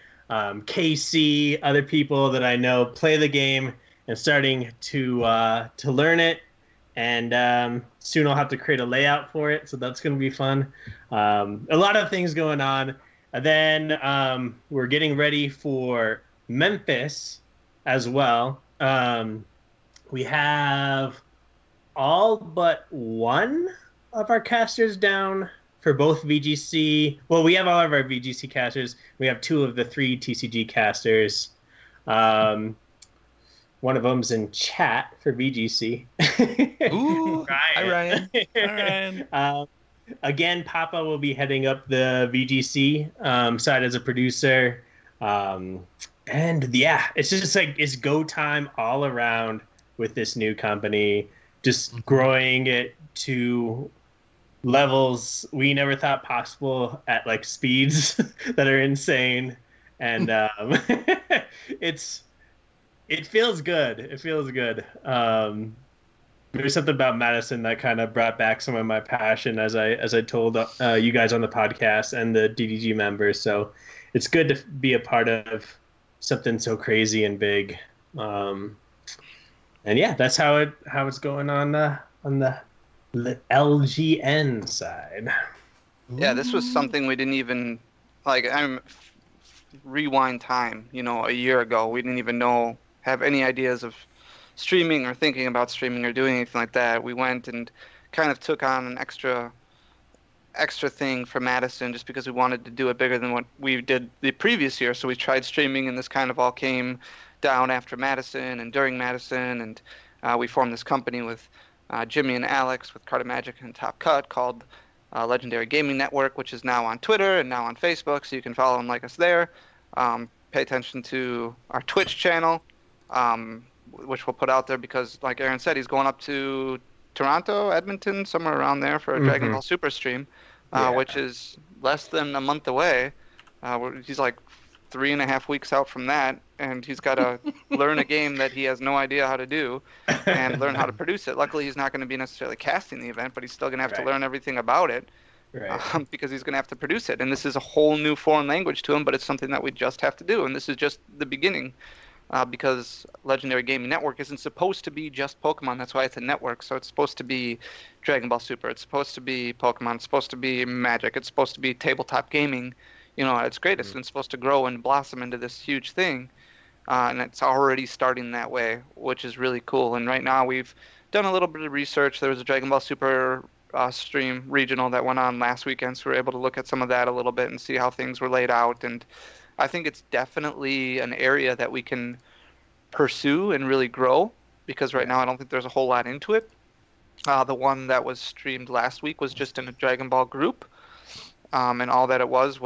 Casey, other people that I know play the game, and starting to learn it. And soon I'll have to create a layout for it, so that's going to be fun. A lot of things going on. And then we're getting ready for Memphis as well. We have all but one of our casters down for both VGC. Well, we have all of our VGC casters. We have 2 of the 3 TCG casters. One of them's in chat for VGC.
Ooh, Ryan.
Hi, Ryan.
Again, Papa will be heading up the VGC side as a producer. And yeah, it's just it's go time all around with this new company. Just growing it to levels we never thought possible at speeds that are insane, and it feels good. It feels good. There's something about Madison that kind of brought back some of my passion, as I told you guys on the podcast and the DDG members. So it's good to be a part of something so crazy and big. And yeah, that's how it's going on the LGN side.
Yeah, this was something we didn't even rewind time. A year ago, we didn't even have any ideas of streaming or thinking about streaming or doing anything like that. We went and kind of took on an extra thing for Madison just because we wanted to do it bigger than what we did the previous year. So we tried streaming, and this kind of all came down after Madison and during Madison, and we formed this company with Jimmy and Alex with Card of Magic and Top Cut called Legendary Gaming Network, which is now on Twitter and now on Facebook, so you can follow and like us there. Pay attention to our Twitch channel, which we'll put out there because, like Aaron said, he's going up to Toronto, Edmonton, somewhere around there for a Dragon Ball Super stream, which is less than a month away. He's 3.5 weeks out from that, and he's got to learn a game that he has no idea how to do and learn how to produce it. Luckily, he's not going to be necessarily casting the event, but he's still going to have to learn everything about it because he's going to have to produce it. And this is a whole new foreign language to him, but it's something that we just have to do. And this is just the beginning because Legendary Gaming Network isn't supposed to be just Pokemon. That's why it's a network. So it's supposed to be Dragon Ball Super. It's supposed to be Pokemon. It's supposed to be Magic. It's supposed to be tabletop gaming. At its greatest, and it's supposed to grow and blossom into this huge thing. and it's already starting that way, which is really cool. And right now we've done a little bit of research. There was a Dragon Ball Super stream regional that went on last weekend, so we were able to look at some of that a little bit and see how things were laid out. And I think it's definitely an area that we can pursue and really grow, because right now I don't think there's a whole lot into it. The one that was streamed last week was just in a Dragon Ball group, and all that it was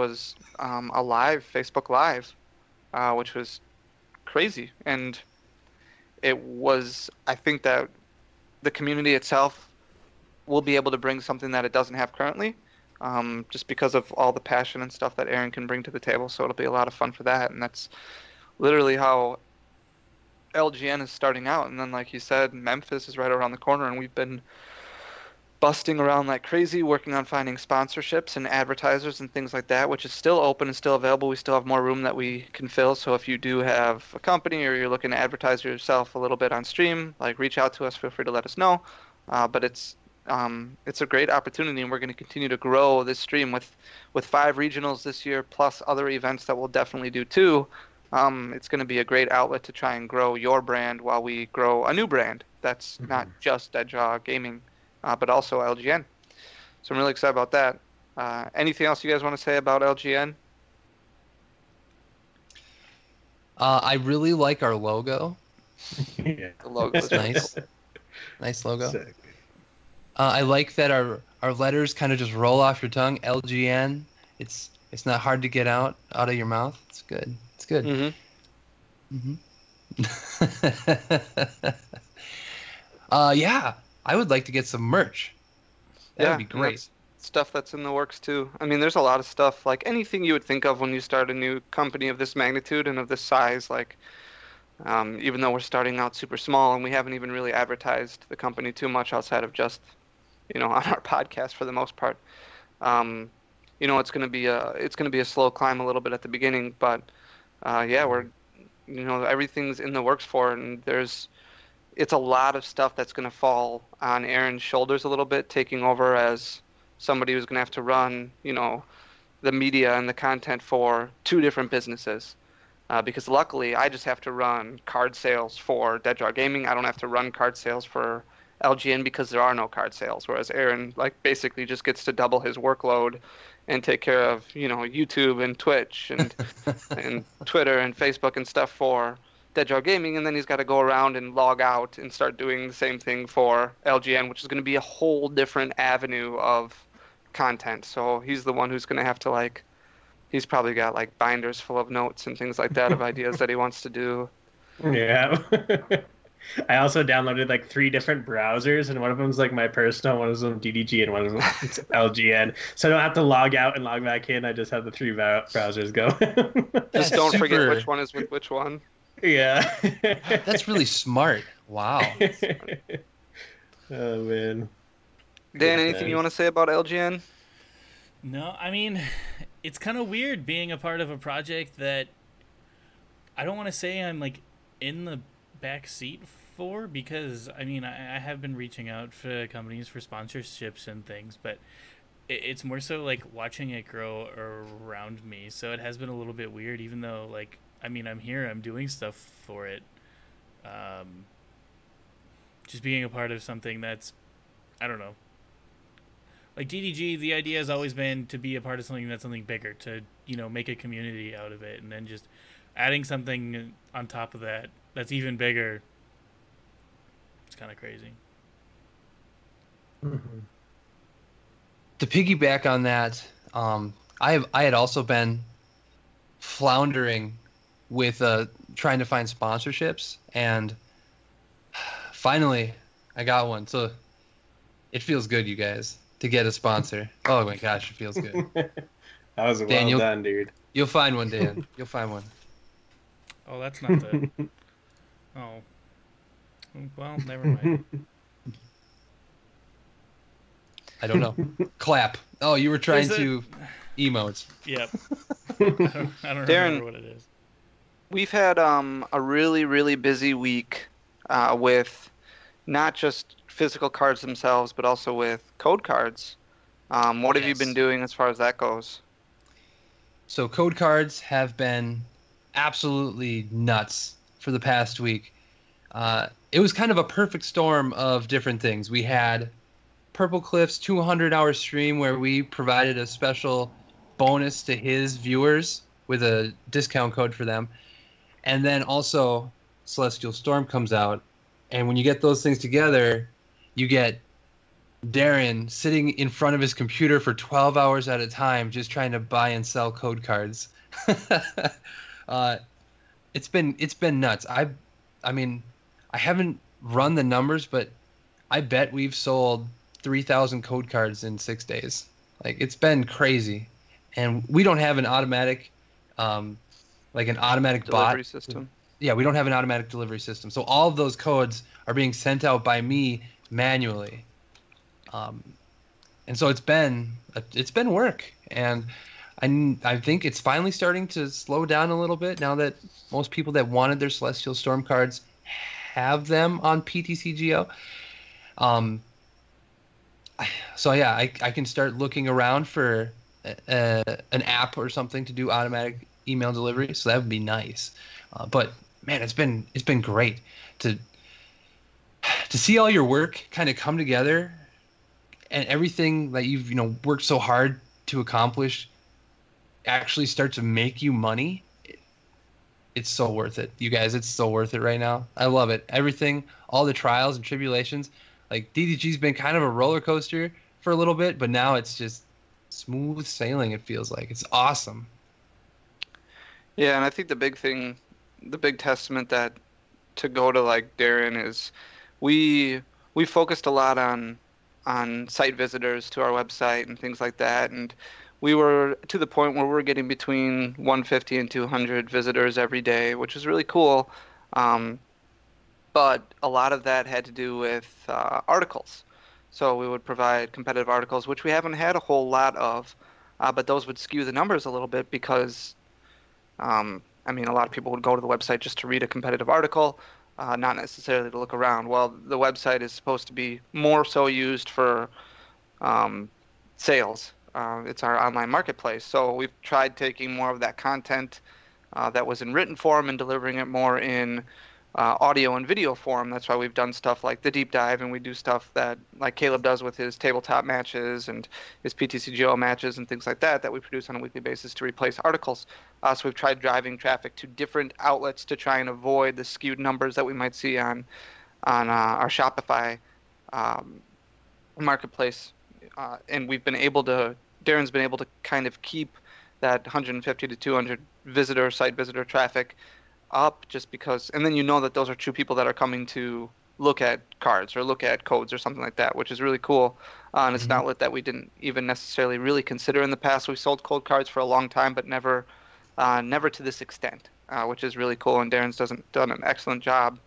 a live Facebook Live, which was crazy. And it was, I think that the community itself will be able to bring something that it doesn't have currently, just because of all the passion and stuff that Aaron can bring to the table. So it'll be a lot of fun for that, and that's literally how LGN is starting out. And then, like you said, Memphis is right around the corner, and we've been busting around like crazy, working on finding sponsorships and advertisers and things like that, which is still open and still available. We still have more room that we can fill. So if you do have a company or you're looking to advertise yourself a little bit on stream, like, reach out to us. Feel free to let us know. But it's a great opportunity, and we're going to continue to grow this stream with 5 regionals this year, plus other events that we'll definitely do too. It's going to be a great outlet to try and grow your brand while we grow a new brand that's not just Deadjaw Gaming, but also LGN. So I'm really excited about that. Anything else you guys want to say about LGN?
I really like our logo.
Yeah.
The logo is
Nice. Nice logo.
Sick.
I like that our letters kind of just roll off your tongue. LGN. It's not hard to get out of your mouth. It's good. It's good.
Mm-hmm.
Yeah, I would like to get some merch. That would be great.
That's stuff that's in the works too. I mean, there's a lot of stuff, like anything you would think of when you start a new company of this magnitude and of this size. Like, even though we're starting out super small and we haven't even really advertised the company too much outside of just, on our podcast for the most part. It's gonna be a slow climb a little bit at the beginning, but we're, everything's in the works for it, and it's a lot of stuff that's gonna fall on Aaron's shoulders a little bit, taking over as somebody who's gonna have to run, the media and the content for 2 different businesses. Because luckily, I just have to run card sales for Deadjaw Gaming. I don't have to run card sales for LGN because there are no card sales. Whereas Aaron, basically just gets to double his workload and take care of, YouTube and Twitch and and Twitter and Facebook and stuff for Deadjaw Gaming. And then he's got to go around and log out and start doing the same thing for LGN, which is going to be a whole different avenue of content. So he's the one who's going to have to, he's probably got binders full of notes and things like that of ideas that he wants to do.
Yeah. I also downloaded 3 different browsers, and one of them's my personal, one of them DDG, and one of them is LGN. So I don't have to log out and log back in. I just have the 3 browsers go.
Just don't forget which one is with which one.
Yeah.
That's really smart. Wow.
Oh man.
Dan, anything you want to say about LGN?
No, I mean, it's kind of weird being a part of a project that I don't want to say I'm in the back seat for, because I mean, I have been reaching out to companies for sponsorships and things, but it's more so watching it grow around me. So it has been a little bit weird, even though I'm here, I'm doing stuff for it. Just being a part of something that's, I don't know. DDG, the idea has always been to be a part of something that's something bigger, to, make a community out of it, and then just adding something on top of that that's even bigger. It's kind of crazy.
Mm-hmm.
To piggyback on that, I had also been floundering with trying to find sponsorships, and finally I got one. So it feels good, you guys, to get a sponsor. Oh my gosh, it feels good.
That was
Dan,
well done, dude.
You'll find one, Dan. You'll find one.
Oh, that's not the... Oh. Well, never mind.
I don't know. Clap. Oh, you were trying to emotes.
Yep. I don't
Darren,
remember what it is.
We've had a really, really busy week with not just physical cards themselves, but also with code cards. What have you been doing as far as that goes?
So code cards have been absolutely nuts for the past week. It was kind of a perfect storm of different things. We had Purple Cliff's 200-hour stream where we provided a special bonus to his viewers with a discount code for them. And then also Celestial Storm comes out. And when you get those things together, you get Darren sitting in front of his computer for 12 hours at a time just trying to buy and sell code cards. It's been nuts. I mean, I haven't run the numbers, but I bet we've sold 3,000 code cards in 6 days. Like, it's been crazy. And we don't have an automatic
delivery
bot
system.
Yeah, we don't have an automatic delivery system. So all of those codes are being sent out by me manually. And so it's been work. And I think it's finally starting to slow down a little bit now that most people that wanted their Celestial Storm cards have them on PTCGO. So yeah, I can start looking around for an app or something to do automatic email delivery. So that would be nice. But man, it's been great to see all your work kind of come together and everything that you've worked so hard to accomplish actually start to make you money. It's so worth it, you guys. It's so worth it right now. I love it. Everything, all the trials and tribulations. Like, DDG's been kind of a roller coaster for a little bit, but now it's just smooth sailing. It feels like it's awesome.
Yeah, and I think the big testament that to go to like Darren is we focused a lot on site visitors to our website and things like that, and we were to the point where we're getting between 150 and 200 visitors every day, which is really cool. But a lot of that had to do with articles. So we would provide competitive articles, which we haven't had a whole lot of, but those would skew the numbers a little bit because, a lot of people would go to the website just to read a competitive article, not necessarily to look around. Well, the website is supposed to be more so used for sales. It's our online marketplace. So we've tried taking more of that content that was in written form and delivering it more in audio and video form. That's why we've done stuff like the deep dive, and we do stuff that like Caleb does with his tabletop matches and his PTCGO matches and things like that we produce on a weekly basis to replace articles. So we've tried driving traffic to different outlets to try and avoid the skewed numbers that we might see on our Shopify marketplace. And Darren's been able to kind of keep that 150 to 200 site visitor traffic up, just because, and then that those are true people that are coming to look at cards or look at codes or something like that, which is really cool. And it's an outlet that we didn't even necessarily really consider in the past. We sold code cards for a long time, but never to this extent, which is really cool. And Darren's done an excellent job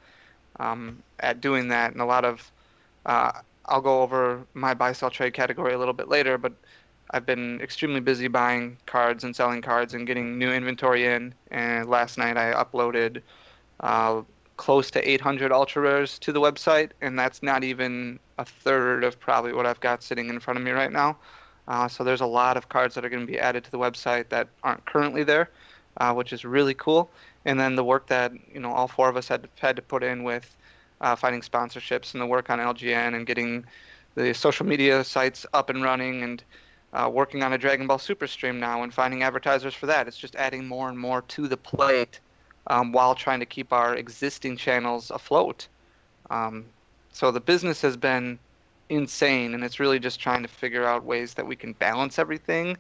at doing that. And a lot of, I'll go over my buy sell trade category a little bit later, but I've been extremely busy buying cards and selling cards and getting new inventory in. And last night I uploaded close to 800 ultra rares to the website, and that's not even a third of probably what I've got sitting in front of me right now. So there's a lot of cards that are going to be added to the website that aren't currently there, which is really cool. And then the work that all four of us had to put in with finding sponsorships and the work on LGN and getting the social media sites up and running, and working on a Dragon Ball Super stream now and finding advertisers for that. It's just adding more and more to the plate while trying to keep our existing channels afloat. So the business has been insane, and it's really just trying to figure out ways that we can balance everything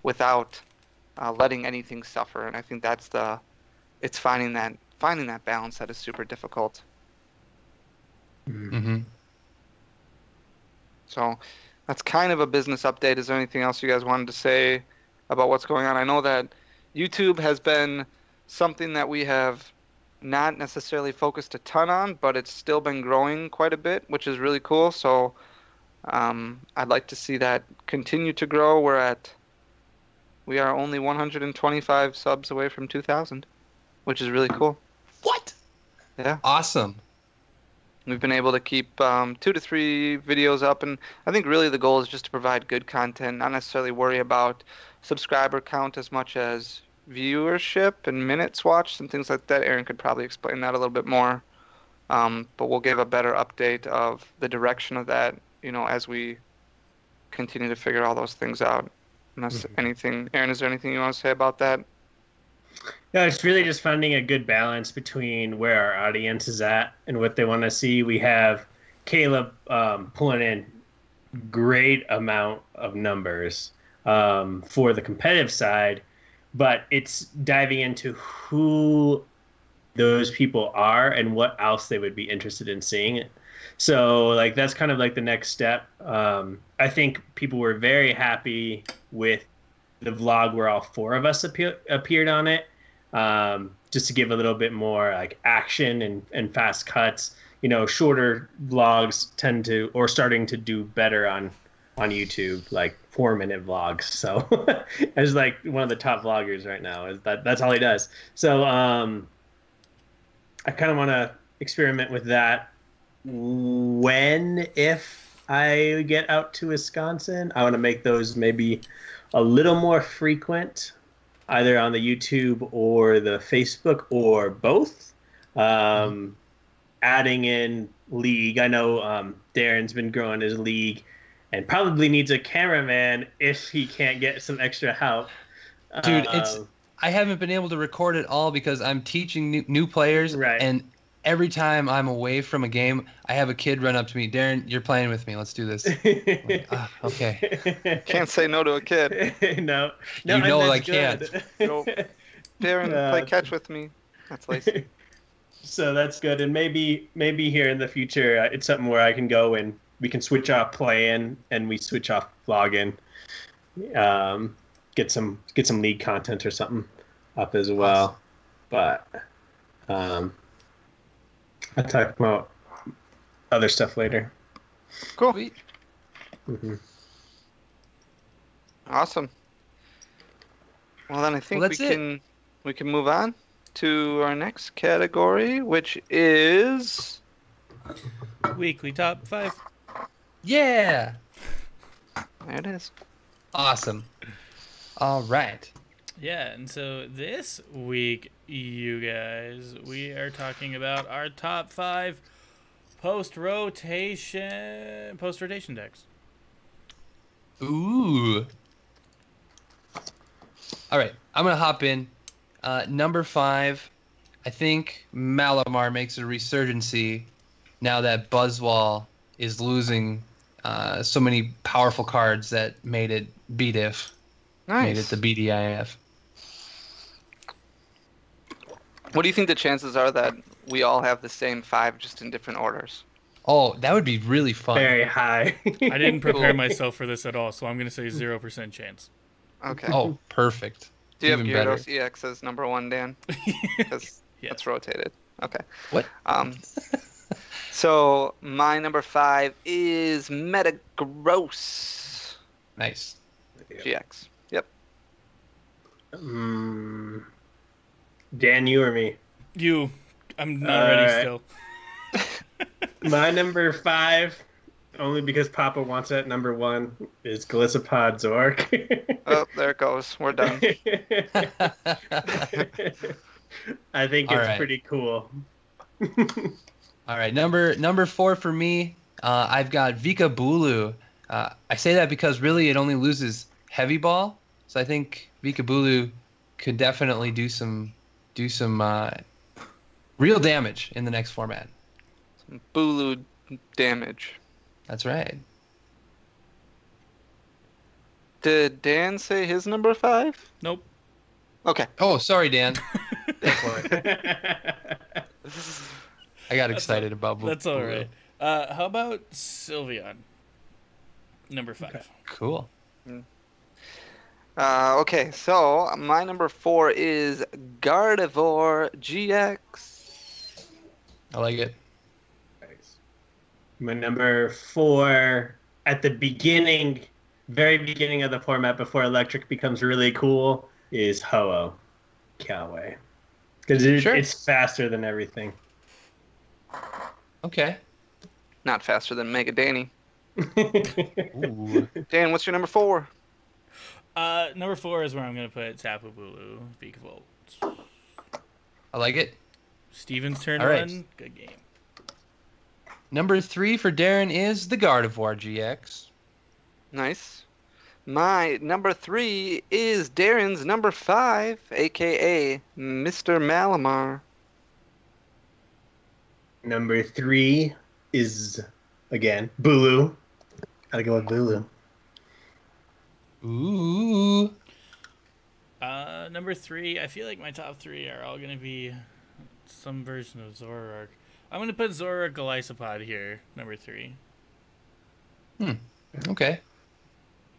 without letting anything suffer. And I think it's finding that balance that is super difficult.
Mm-hmm.
So that's kind of a business update. Is there anything else you guys wanted to say about what's going on? I know that YouTube has been something that we have not necessarily focused a ton on, but it's still been growing quite a bit, which is really cool. So I'd like to see that continue to grow. We are only 125 subs away from 2,000, which is really cool.
What?
Yeah.
Awesome.
We've been able to keep 2 to 3 videos up, and I think really the goal is just to provide good content, not necessarily worry about subscriber count as much as viewership and minutes watched and things like that. Aaron could probably explain that a little bit more. But we'll give a better update of the direction of that, as we continue to figure all those things out. Unless anything, Aaron, is there anything you want to say about that?
No, it's really just finding a good balance between where our audience is at and what they want to see. We have Caleb pulling in great amount of numbers for the competitive side, but it's diving into who those people are and what else they would be interested in seeing. So like that's kind of like the next step. I think people were very happy with the vlog where all four of us appeared on it, just to give a little bit more like action and fast cuts. Shorter vlogs tend to, or starting to do better on YouTube, like 4-minute vlogs. So as like one of the top vloggers right now, is that's all he does. So I kind of want to experiment with that if I get out to Wisconsin. I want to make those maybe a little more frequent, either on the YouTube or the Facebook or both. Adding in League. I know Darren's been growing his League and probably needs a cameraman if he can't get some extra help.
Dude, I haven't been able to record it all because I'm teaching new players,
right.
And every time I'm away from a game, I have a kid run up to me. Darren, you're playing with me. Let's do this. Like, okay.
Can't say no to a kid.
No,
I can't.
Nope. Darren, play catch with me. That's lazy.
So that's good, and maybe here in the future, it's something where I can go and we can switch off playing and we switch off vlogging. Get some League content or something up as well. But I'll talk about other stuff later.
Cool.
Mm-hmm.
Awesome. Well, then I think we can move on to our next category, which is
Weekly Top 5.
Yeah.
There it is.
Awesome. All right.
Yeah, and so this week, you guys, we are talking about our top 5 post-rotation decks.
Ooh. All right, I'm going to hop in. Number 5, I think Malamar makes a resurgency now that Buzzwall is losing so many powerful cards that made it BDIF.
Nice.
Made it the BDIF.
What do you think the chances are that we all have the same 5 just in different orders?
Oh, that would be really fun.
Very high.
I didn't prepare myself for this at all, so I'm going to say 0% chance.
Okay.
Oh, perfect.
Do you have
Even better.
Gyarados EX as number 1, Dan? Because that's rotated. Okay.
What?
So my number 5 is Metagross
Nice.
GX. Yep.
Dan, you or me?
You. I'm not ready still.
My number 5, only because Papa wants it at number 1, is Glisopod Zork.
Oh, there it goes. We're done.
I think it's pretty cool.
All right, number 4 for me, I've got Vika Bulu. I say that because really it only loses Heavy Ball, so I think Vika Bulu could definitely do some real damage in the next format.
Some Bulu damage.
That's right.
Did Dan say his number 5?
Nope.
Okay.
Oh, sorry, Dan. Go for it. I got excited about Bulu.
That's all right. How about Sylveon? Number 5.
Okay.
Cool.
Okay, so my number 4 is Gardevoir GX.
I like it.
My number 4, at the very beginning of the format, before Electric becomes really cool, is Ho-Oh Coway. Because it's faster than everything.
Okay.
Not faster than Mega Danny.
Ooh.
Dan, what's your number 4?
Number 4 is where I'm going to put Tapu Bulu, Vikavolt.
I like it.
Steven's turn
All right.
1. Good game.
Number 3 for Darren is the Gardevoir GX.
Nice. My number 3 is Darren's number 5, a.k.a. Mr. Malamar.
Number 3 is, again, Bulu. Gotta go with Bulu.
Ooh.
Number 3, I feel like my top 3 are all going to be some version of Zoroark. I'm going to put Zoroark Golisopod here, number 3.
Okay.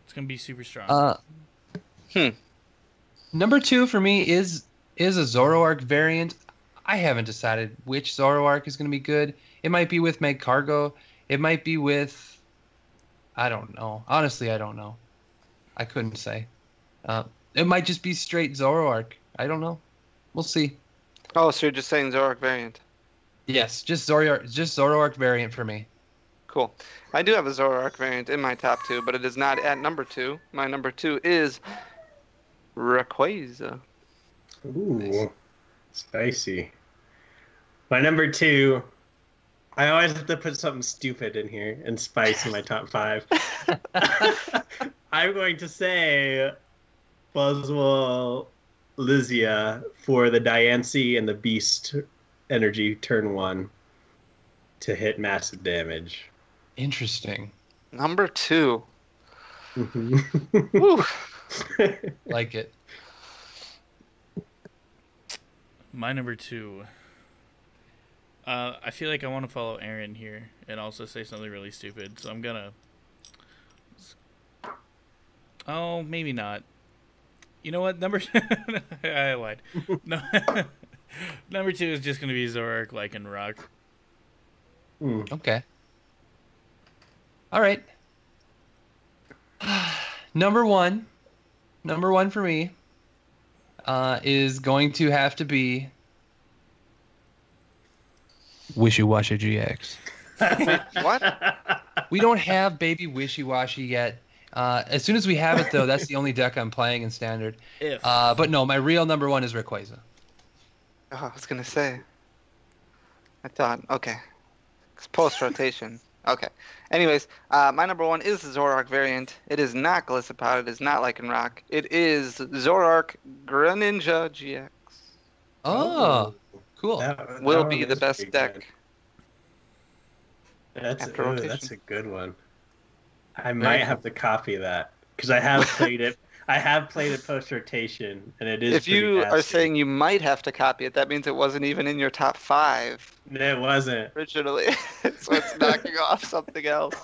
It's going to be super strong.
Number 2 for me is a Zoroark variant. I haven't decided which Zoroark is going to be good. It might be with Magcargo. It might be with... I don't know. Honestly, I don't know. I couldn't say. It might just be straight Zoroark. I don't know. We'll see.
Oh, so you're just saying Zoroark variant.
Yes, just Zoroark variant for me.
Cool. I do have a Zoroark variant in my top 2, but it is not at number 2. My number 2 is Rayquaza.
Ooh,
Nice.
Spicy. My number 2, I always have to put something stupid in here and spice in my top 5. I'm going to say Buzzwole Lizia for the Diancie and the Beast energy turn 1 to hit massive damage.
Interesting.
Number 2.
Mhm.
Woo.
Like it.
My number 2. I feel like I want to follow Aaron here and also say something really stupid, so I'm gonna... Oh, maybe not. You know what? I lied. No. Number 2 is just gonna be Zoroark, Lycanroc.
Okay. All right. Number one for me is going to have to be Wishy Washy GX.
What?
We don't have Baby Wishy Washy yet. As soon as we have it, though, that's the only deck I'm playing in Standard. But no, my real number 1 is Rayquaza.
Oh, I was going to say. I thought, okay. It's post-rotation. Okay. Anyways, my number 1 is the Zoroark variant. It is not Golisopod. It is not Lycanroc. It is Zoroark Greninja GX.
Oh, cool.
That
Will
one
be the
is
best
pretty
deck.
good. That's
after rotation.
that's a good one. I might have to copy that because I have played it. I have played it post rotation, and it is.
If you
pretty
are
nasty.
saying you might have to copy it, that means it wasn't even in your top 5
it wasn't,
originally. So it's knocking off something else.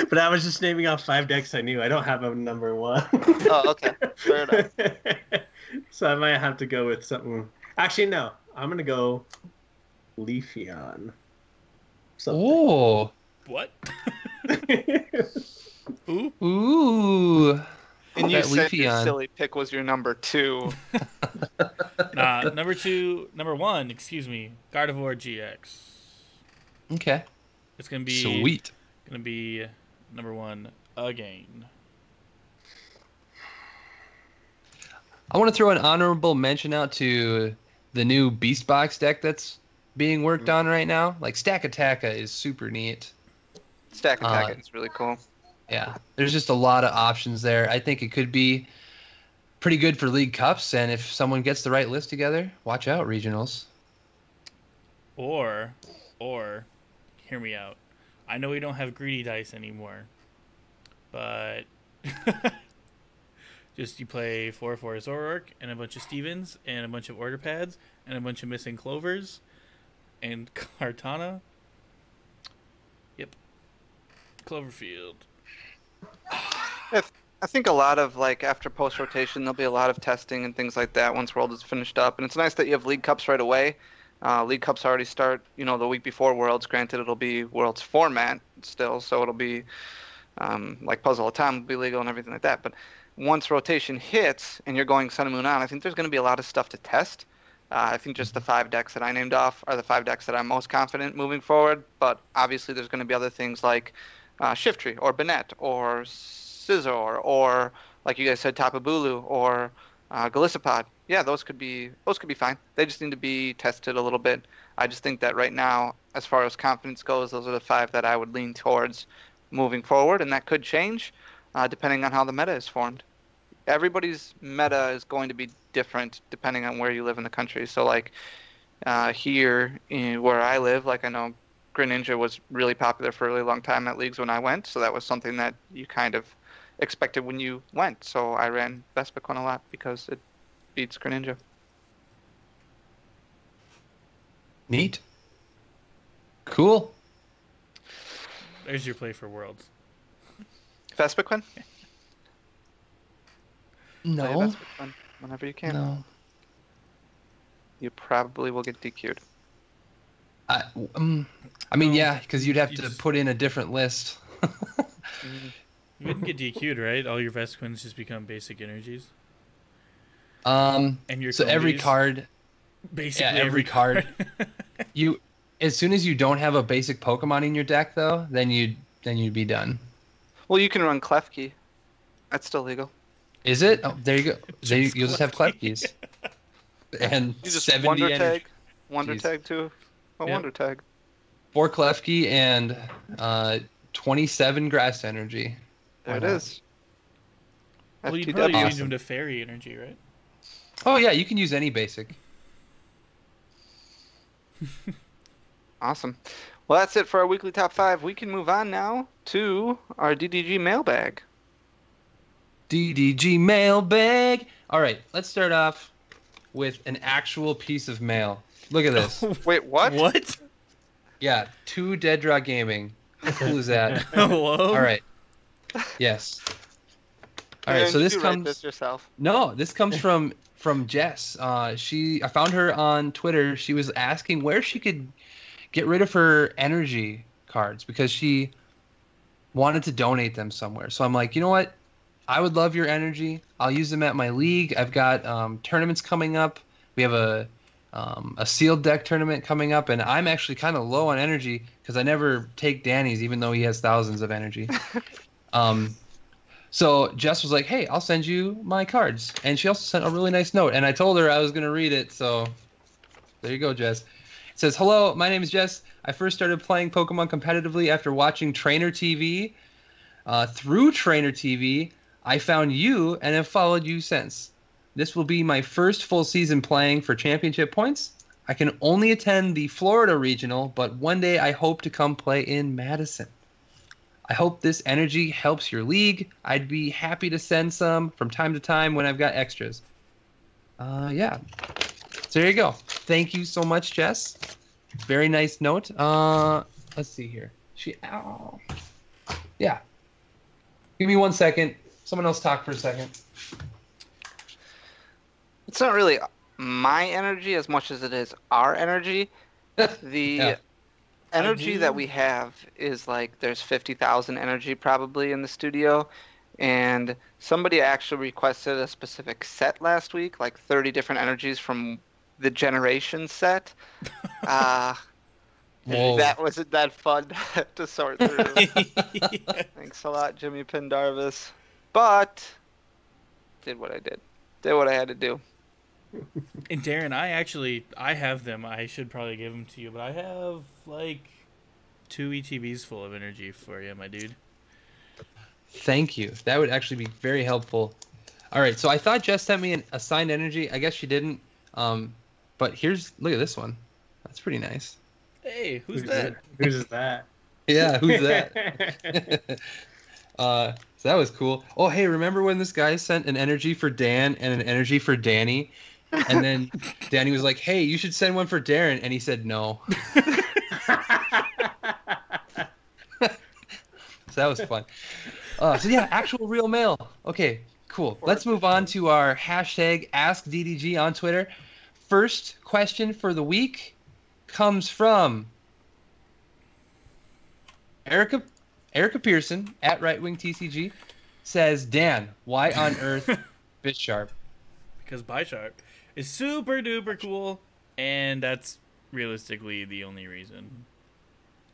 but I was just naming off 5 decks I knew. I don't have a number 1.
Oh, okay. Fair enough.
So I might have to go with something. Actually, no. I'm gonna go Leafeon.
Oh.
What? Ooh.
Ooh.
And you
That
said your
Leafeon.
silly pick was your number 2.
Nah, number 1, excuse me, Gardevoir GX.
Okay.
It's gonna be
Sweet.
Gonna be number 1 again.
I want to throw an honorable mention out to the new Beast Box deck that's being worked on right now. Like Stack Attacka is super neat.
Stack Attack is really cool.
Yeah, there's just a lot of options there. I think it could be pretty good for League Cups, and if someone gets the right list together, watch out, regionals.
Or, hear me out. I know we don't have greedy dice anymore, but just you play 4/4 Zoroark and a bunch of Stevens and a bunch of order pads and a bunch of missing Clovers and Kartana. Yep. Cloverfield.
I think a lot of, like, after post-rotation, there'll be a lot of testing and things like that once World is finished up. And it's nice that you have League Cups right away. League Cups already start, the week before Worlds. Granted, it'll be Worlds format still, so it'll be, like, Puzzle of Time will be legal and everything like that. But once rotation hits and you're going Sun and Moon on, I think there's going to be a lot of stuff to test. I think just the 5 decks that I named off are the 5 decks that I'm most confident moving forward. But obviously there's going to be other things like Shiftry or Banette or Scizor or like you guys said, Tapu Bulu or Golisopod. Yeah, those could be fine. They just need to be tested a little bit. I just think that right now, as far as confidence goes, those are the 5 that I would lean towards moving forward, and that could change depending on how the meta is formed. Everybody's meta is going to be different depending on where you live in the country. So like here where I live, like I know Greninja was really popular for a really long time at leagues when I went, so that was something that you kind of expected when you went. So I ran Vespiquen a lot because it beats Greninja.
Neat. Cool.
There's your play for Worlds.
Vespiquen? Play
No.
Vespiquen whenever you can.
No.
You probably will get DQ'd.
I mean, yeah, because you'd have to put in a different list.
You wouldn't get DQ'd, right? All your Vespiquens just become basic energies.
And
your
so every
Combis?
card,
Basically
every card. As soon as you don't have a basic Pokemon in your deck, though, then you'd be done.
Well, you can run Klefki. That's still legal.
Is it? Oh, there you go. You'll just have Klefkis. And
You just
70
Wonder
energy.
Tag. Wonder
Jeez.
Tag too. A
Yep.
Wonder Tag.
4 Klefki and 27 Grass Energy.
There it
Why not?
is.
Well, you'd probably
FTW.
change them to Fairy Energy, right?
Oh yeah, you can use any basic.
Awesome. Well, that's it for our weekly top 5. We can move on now to our DDG mailbag.
DDG Mailbag. All right, let's start off with an actual piece of mail. Look at this.
Wait, what?
What?
Yeah, 2 Dead Draw Gaming. How cool is that?
Hello?
All right. Yes. All right,
Man,
so
did
this
you write
comes.
this yourself.
No, this comes from Jess. I found her on Twitter. She was asking where she could get rid of her energy cards because she wanted to donate them somewhere. So I'm like, you know what? I would love your energy. I'll use them at my league. I've got tournaments coming up. We have a sealed deck tournament coming up, and I'm actually kind of low on energy because I never take Danny's, even though he has thousands of energy. So Jess was like, hey, I'll send you my cards. And she also sent a really nice note. And I told her I was going to read it. So there you go, Jess. It says, hello, my name is Jess. I first started playing Pokemon competitively after watching Trainer TV. Through Trainer TV, I found you and have followed you since. This will be my first full season playing for championship points. I can only attend the Florida regional, but one day I hope to come play in Madison. I hope this energy helps your league. I'd be happy to send some from time to time when I've got extras. Yeah. So there you go. Thank you so much, Jess. Very nice note. Let's see here. Yeah. Give me 1 second. Someone else talk for a second.
It's not really my energy as much as it is our energy. The energy that we have is like there's 50,000 energy probably in the studio, and somebody actually requested a specific set last week, like 30 different energies from the generation set. That wasn't that fun to sort through. Thanks a lot, Jimmy Pendarvis. But did what I did. Did what I had to do.
And Darren, I have them. I should probably give them to you, but I have like 2 ETBs full of energy for you, my dude.
Thank you. That would actually be very helpful. All right, so I thought Jess sent me an assigned energy. I guess she didn't. But look at this one. That's pretty nice.
Hey, who's that?
Who's that?
Yeah, who's that? So that was cool. Oh, hey, remember when this guy sent an energy for Dan and an energy for Danny? And then Danny was like, hey, you should send one for Darren. And he said no. So that was fun. So yeah, actual real mail. Okay, cool. Let's move on to our hashtag AskDDG on Twitter. First question for the week comes from Erica Pearson at RightWingTCG. Says, Dan, why on earth Bisharp?
Because Bisharp is super duper cool, and that's realistically the only reason.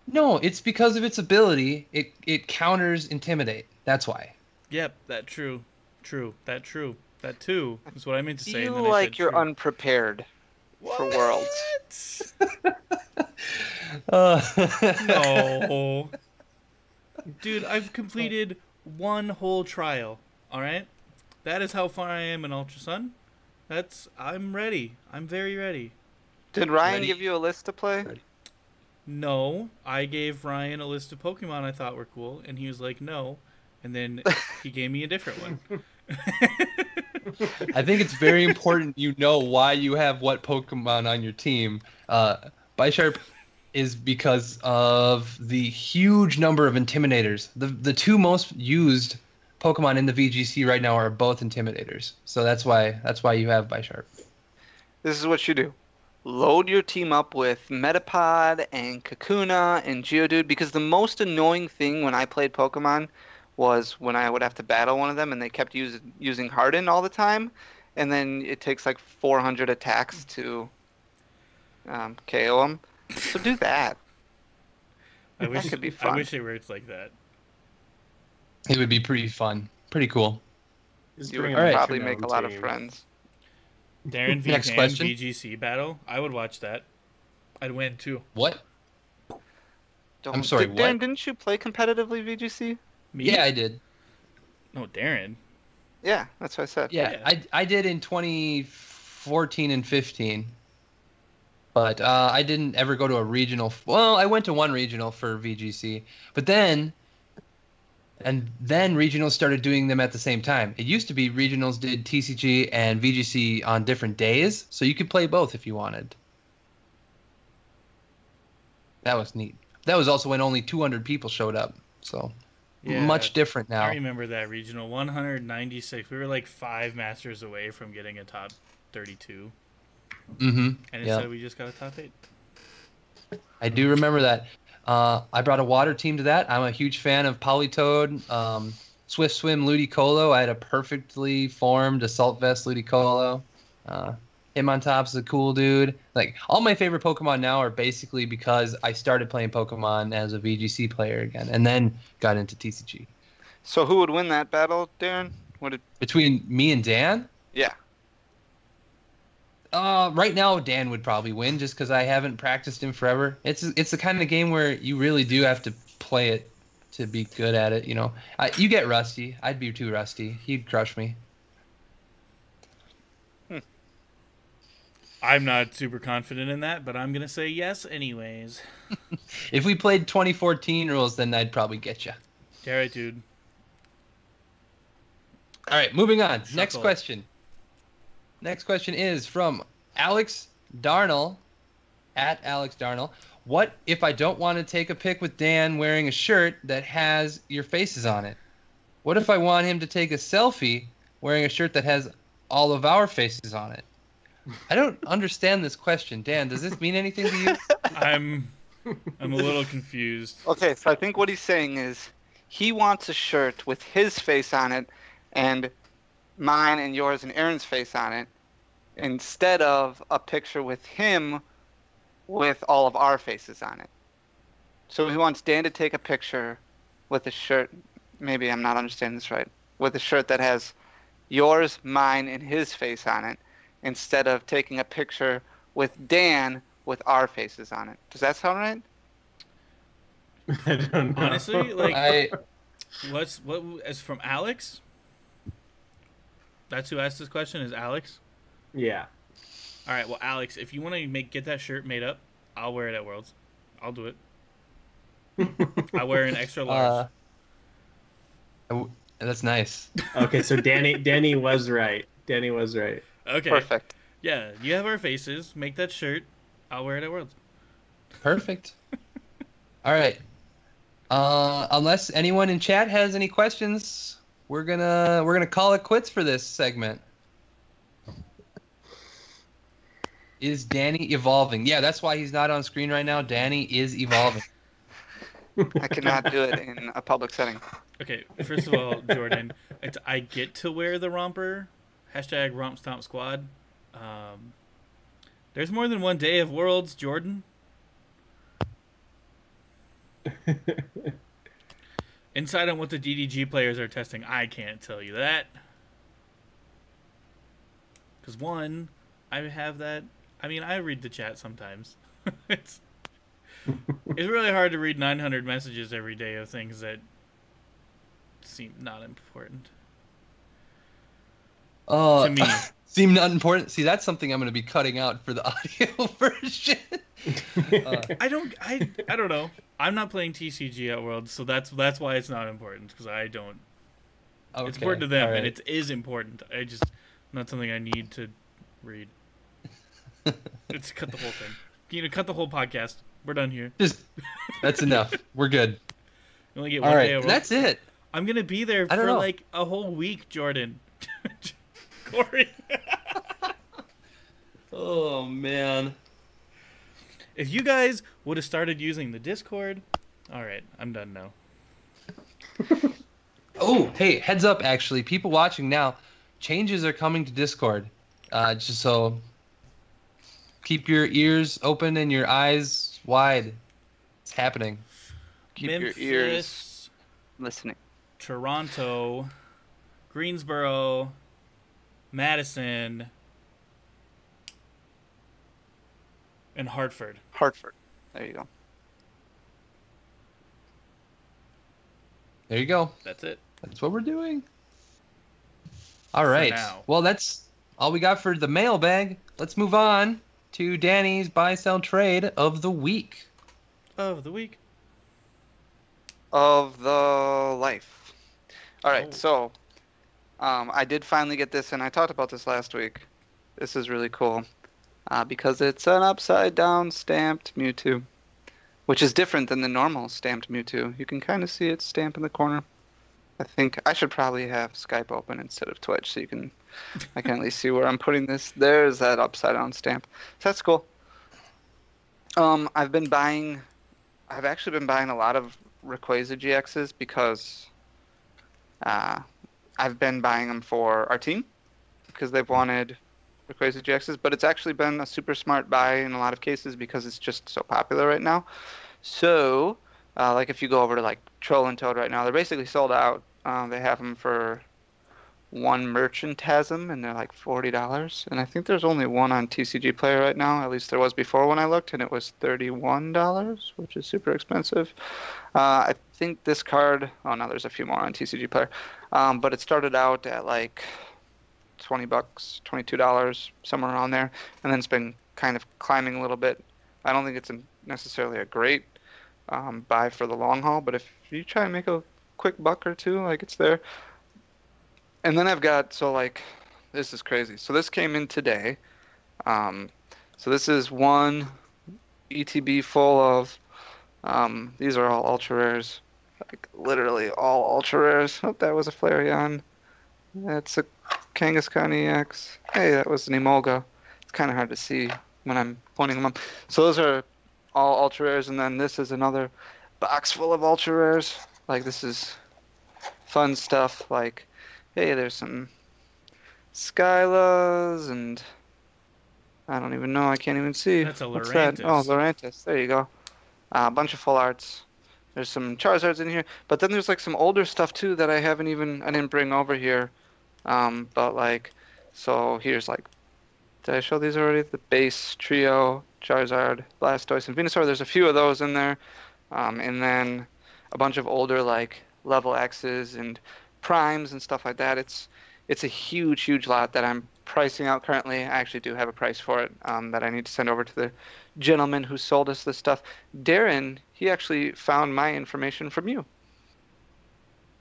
No, it's because of its ability. It counters Intimidate. That's why.
Yep, that true. True. That too is what I meant to say.
You
and then I
like
said
you're
true.
unprepared for Worlds.
No. Dude, I've completed one whole trial. All right? That is how far I am in Ultra Sun. I'm ready. I'm very ready.
Did Ryan
Ready?
give you a list to play?
Ready.
No, I gave Ryan a list of Pokemon I thought were cool, and he was like, no. And then he gave me a different one.
I think it's very important you know why you have what Pokemon on your team. Bisharp is because of the huge number of Intimidators. The two most used Pokemon in the VGC right now are both Intimidators. So that's why you have Bisharp.
This is what you do. Load your team up with Metapod and Kakuna and Geodude, because the most annoying thing when I played Pokemon was when I would have to battle one of them and they kept using Harden all the time, and then it takes like 400 attacks to KO them. So do that.
I wish
could be fun.
I wish it worked like that.
It would be pretty fun. Pretty cool.
Just
You
bring
would
a
probably
metronome
make a lot of
team.
friends.
Darren v.
Next
Dan
question.
VGC battle. I would watch that. I'd win too.
What?
Don't,
I'm sorry,
Darren,
what?
didn't you play competitively VGC?
Me?
Yeah, I did.
No, Darren.
Yeah, that's what I said.
Yeah,
Yeah.
I did in 2014 and 15. But I didn't ever go to a regional. Well, I went to one regional for VGC. But then regionals started doing them at the same time. It used to be regionals did TCG and VGC on different days, so you could play both if you wanted. That was neat. That was also when only 200 people showed up. So
Yeah,
much different now.
I remember that regional. 196. We were like 5 masters away from getting a top 32.
Mm-hmm.
And
Yeah.
instead we just got a top 8.
I do remember that. I brought a water team to that. I'm a huge fan of Politoed, Swift Swim, Ludicolo. I had a perfectly formed Assault Vest Ludicolo. Hitmontop's a cool dude. Like, all my favorite Pokemon now are basically because I started playing Pokemon as a VGC player again, and then got into TCG.
So who would win that battle, Darren?
Between me and Dan,
Yeah.
right now Dan would probably win just because I haven't practiced him forever. It's the kind of game where you really do have to play it to be good at it. You know, you get rusty. I'd be too rusty. He'd crush me.
I'm not super confident in that, but I'm going to say yes anyways.
If we played 2014 rules, then I'd probably get you.
Alright, dude.
All right, moving on. Next
Shuffle.
question. Next question is from Alex Darnell, at Alex Darnell. What if I don't want to take a pic with Dan wearing a shirt that has your faces on it? What if I want him to take a selfie wearing a shirt that has all of our faces on it? I don't understand this question. Dan, does this mean anything to you?
I'm a little confused.
Okay, so I think what he's saying is he wants a shirt with his face on it and mine and yours and Aaron's face on it, instead of a picture with him with all of our faces on it. So he wants Dan to take a picture with a shirt, maybe I'm not understanding this right, with a shirt that has yours, mine, and his face on it, instead of taking a picture with Dan with our faces on it. Does that sound right?
I don't know.
Honestly, like,
I
what is from Alex? That's who asked this question, is Alex?
Yeah.
All right, well, Alex, if you want to get that shirt made up, I'll wear it at Worlds. I'll do it. I wear an extra large.
That's nice.
Okay, so Danny was right. Danny was right.
Okay.
Perfect.
Yeah, you have our faces. Make that shirt. I'll wear it at Worlds.
Perfect. All right. Unless anyone in chat has any questions, we're gonna call it quits for this segment. Is Danny evolving? Yeah, that's why he's not on screen right now. Danny is evolving.
I cannot do it in a public setting.
Okay, first of all, Jordan, I get to wear the romper. Hashtag Romp Stomp Squad. There's more than one day of Worlds, Jordan. Insight on what the DDG players are testing, I can't tell you that. Because one, I have that. I mean, I read the chat sometimes. it's really hard to read 900 messages every day of things that seem not important. To me.
Seem not important. See, that's something I'm going to be cutting out for the audio version.
I don't know. I'm not playing TCG at Worlds, so that's why it's not important, because I don't. Okay, it's important to them, right. And it is important. Not something I need to read. It's cut the whole thing. Cut the whole podcast. We're done here.
That's enough. We're good.
You only get one day of Worlds.
That's it.
I'm gonna be there for like a whole week, Jordan. Corey.
Oh man.
If you guys would have started using the Discord, all right, I'm done now.
Oh, hey, heads up! Actually, people watching now, changes are coming to Discord. Just so keep your ears open and your eyes wide. It's happening.
Keep
Memphis,
your ears listening.
Toronto, Greensboro, Madison, and Hartford.
There you go.
There you go.
That's it.
That's what we're doing. All right. Well, that's all we got for the mailbag. Let's move on to Danny's buy sell trade of the week.
Of the week.
Of the life. All right. So, I did finally get this, and I talked about this last week. This is really cool because it's an upside down stamped Mewtwo, which is different than the normal stamped Mewtwo. You can kind of see its stamp in the corner. I think I should probably have Skype open instead of Twitch so I can at least see where I'm putting this. There's that upside down stamp. So that's cool. I've actually been buying a lot of Rayquaza GXs because I've been buying them for our team because they've wanted Rayquaza GXs, but it's actually been a super smart buy in a lot of cases because it's just so popular right now. So, like if you go over to like Troll and Toad right now, they're basically sold out. They have them for one merchant has them, and they're like $40. And I think there's only one on TCG Player right now. At least there was before when I looked, and it was $31, which is super expensive. I think this card. Oh no, there's a few more on TCG Player, but it started out at like $20, $22, somewhere around there, and then it's been kind of climbing a little bit. I don't think it's necessarily a great buy for the long haul, but if you try and make a quick buck or two, like it's there. And then I've got, this is crazy. So this came in today. So this is one ETB full of, these are all ultra rares, like literally all ultra rares. Oh, that was a Flareon. That's a Kangaskhan EX. Hey, that was an Emolga. It's kind of hard to see when I'm pointing them up. So those are all ultra rares, and then this is another box full of ultra rares. Like, this is fun stuff. Like, hey, there's some Skylas, and I don't even know. I can't even see.
That's a
What's
Lurantis.
that? Oh, Lurantis. There you go. A bunch of full arts. There's some Charizards in here, but then there's like some older stuff too that I didn't bring over here. But like, so here's like, did I show these already? The base trio, Charizard, Blastoise, and Venusaur. There's a few of those in there, and then a bunch of older like level X's and primes and stuff like that. It's a huge lot that I'm pricing out currently. I actually do have a price for it that I need to send over to the gentleman who sold us this stuff. Darren, he actually found my information from you.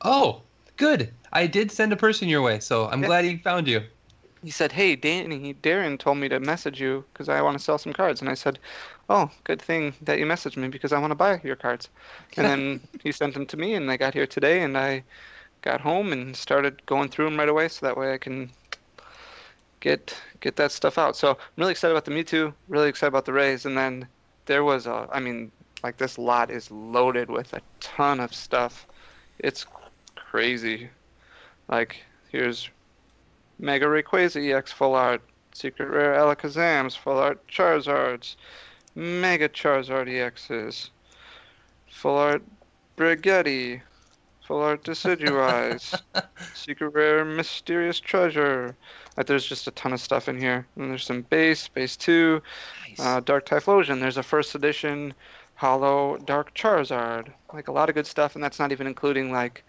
Oh, good. I did send a person your way, so I'm glad he found you.
He said, hey, Darren told me to message you because I want to sell some cards. And I said, oh, good thing that you messaged me because I want to buy your cards. And then he sent them to me, and they got here today, and I got home and started going through them right away so that way I can get that stuff out. So I'm really excited about the Mewtwo, really excited about the Rays. And then there was this lot is loaded with a ton of stuff. It's crazy. Like, here's Mega Rayquaza EX Full Art, Secret Rare Alakazams Full Art Charizards, Mega Charizard EXs, Full Art Brigetti, Full art Decidueyes. Secret rare mysterious treasure. Like, there's just a ton of stuff in here. And there's some base 2,
Nice.
Dark Typhlosion. There's a first edition Hollow Dark Charizard. Like, a lot of good stuff, and that's not even including like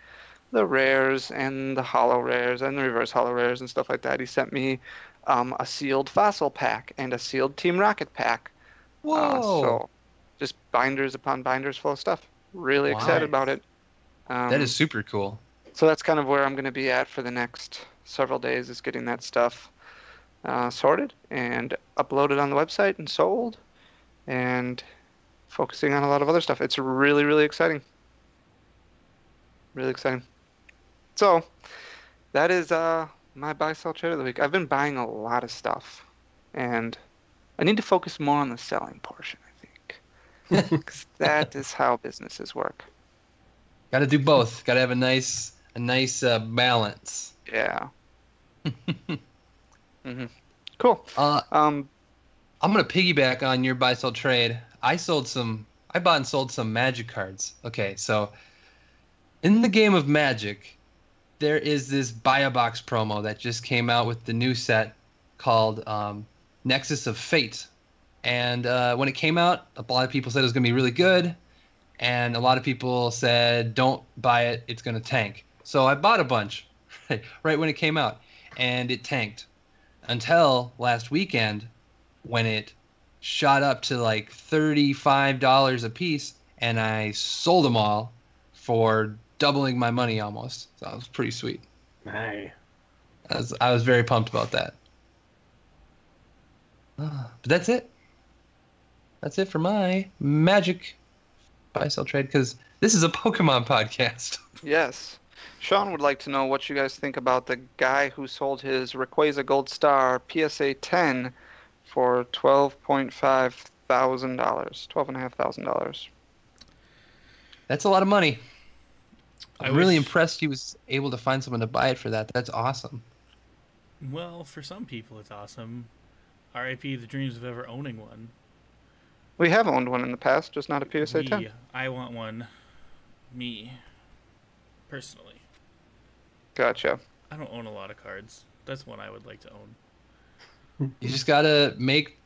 the rares and the hollow rares and the reverse hollow rares and stuff like that. He sent me a sealed fossil pack and a sealed Team Rocket pack.
Whoa.
So just binders upon binders full of stuff. Really excited about it.
That is super cool.
So that's kind of where I'm going to be at for the next several days, is getting that stuff sorted and uploaded on the website and sold, and focusing on a lot of other stuff. It's really, really exciting. Really exciting. So that is my buy-sell trade of the week. I've been buying a lot of stuff, and I need to focus more on the selling portion, I think. 'Cause that is how businesses work.
Got to do both. Got to have a nice balance.
Yeah. Cool.
I'm gonna piggyback on your buy sell trade. I bought and sold some Magic cards. Okay, so in the game of Magic, there is this buy a box promo that just came out with the new set called Nexus of Fate. And when it came out, a lot of people said it was gonna be really good, and a lot of people said don't buy it, it's gonna tank. So I bought a bunch right when it came out, and it tanked until last weekend when it shot up to like $35 a piece, and I sold them all for doubling my money almost. So that was pretty sweet.
Nice.
I was very pumped about that. But that's it. That's it for my Magic buy sell trade, because this is a Pokemon podcast.
Yes. Sean would like to know what you guys think about the guy who sold his Rayquaza Gold Star PSA 10 for $12,500. $12,500.
That's a lot of money.
I
I'm really
wish-
impressed he was able to find someone to buy it for that. That's awesome.
Well, for some people, it's awesome. R.I.P. the dreams of ever owning one.
We have owned one in the past, just not a PSA 10.
Me, I want one. Me. Personally.
Gotcha.
I don't own a lot of cards. That's one I would like to own.
You just gotta make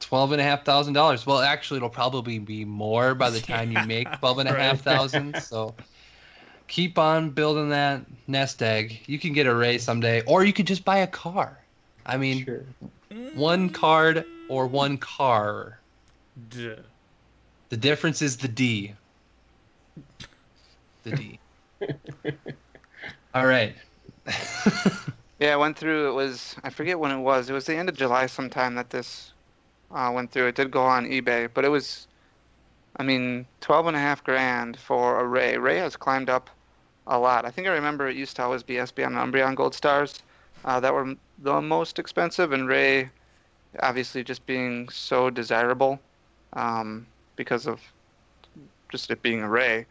$12,500. Well, actually, it'll probably be more by the time you make $12,500. So keep on building that nest egg. You can get a Ray someday, or you could just buy a car. I mean,
Sure.
one card or one car.
Duh.
The difference is the D. The D. All right.
Yeah, I went through, it was, I forget when it was the end of July sometime that this went through. It did go on eBay, but it was, I mean, $12,500 for a Ray. Ray has climbed up a lot. I think I remember it used to always be Espeon and Umbreon Gold Stars that were the most expensive, and Ray obviously just being so desirable because of just it being a Ray.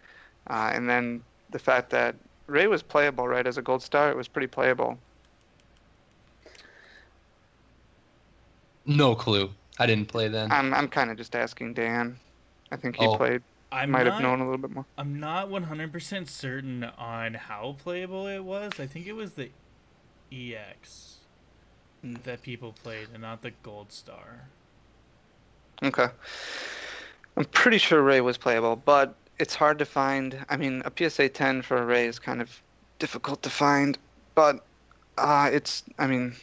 And then the fact that Ray was playable, right? As a Gold Star, it was pretty playable.
No clue. I didn't play then.
I'm kind of just asking Dan. I think he
Oh.
played. Might have known a little bit more.
I'm not 100% certain on how playable it was. I think it was the EX that people played and not the Gold Star.
Okay. I'm pretty sure Ray was playable, but it's hard to find. I mean, a PSA 10 for a Ray is kind of difficult to find, but I mean,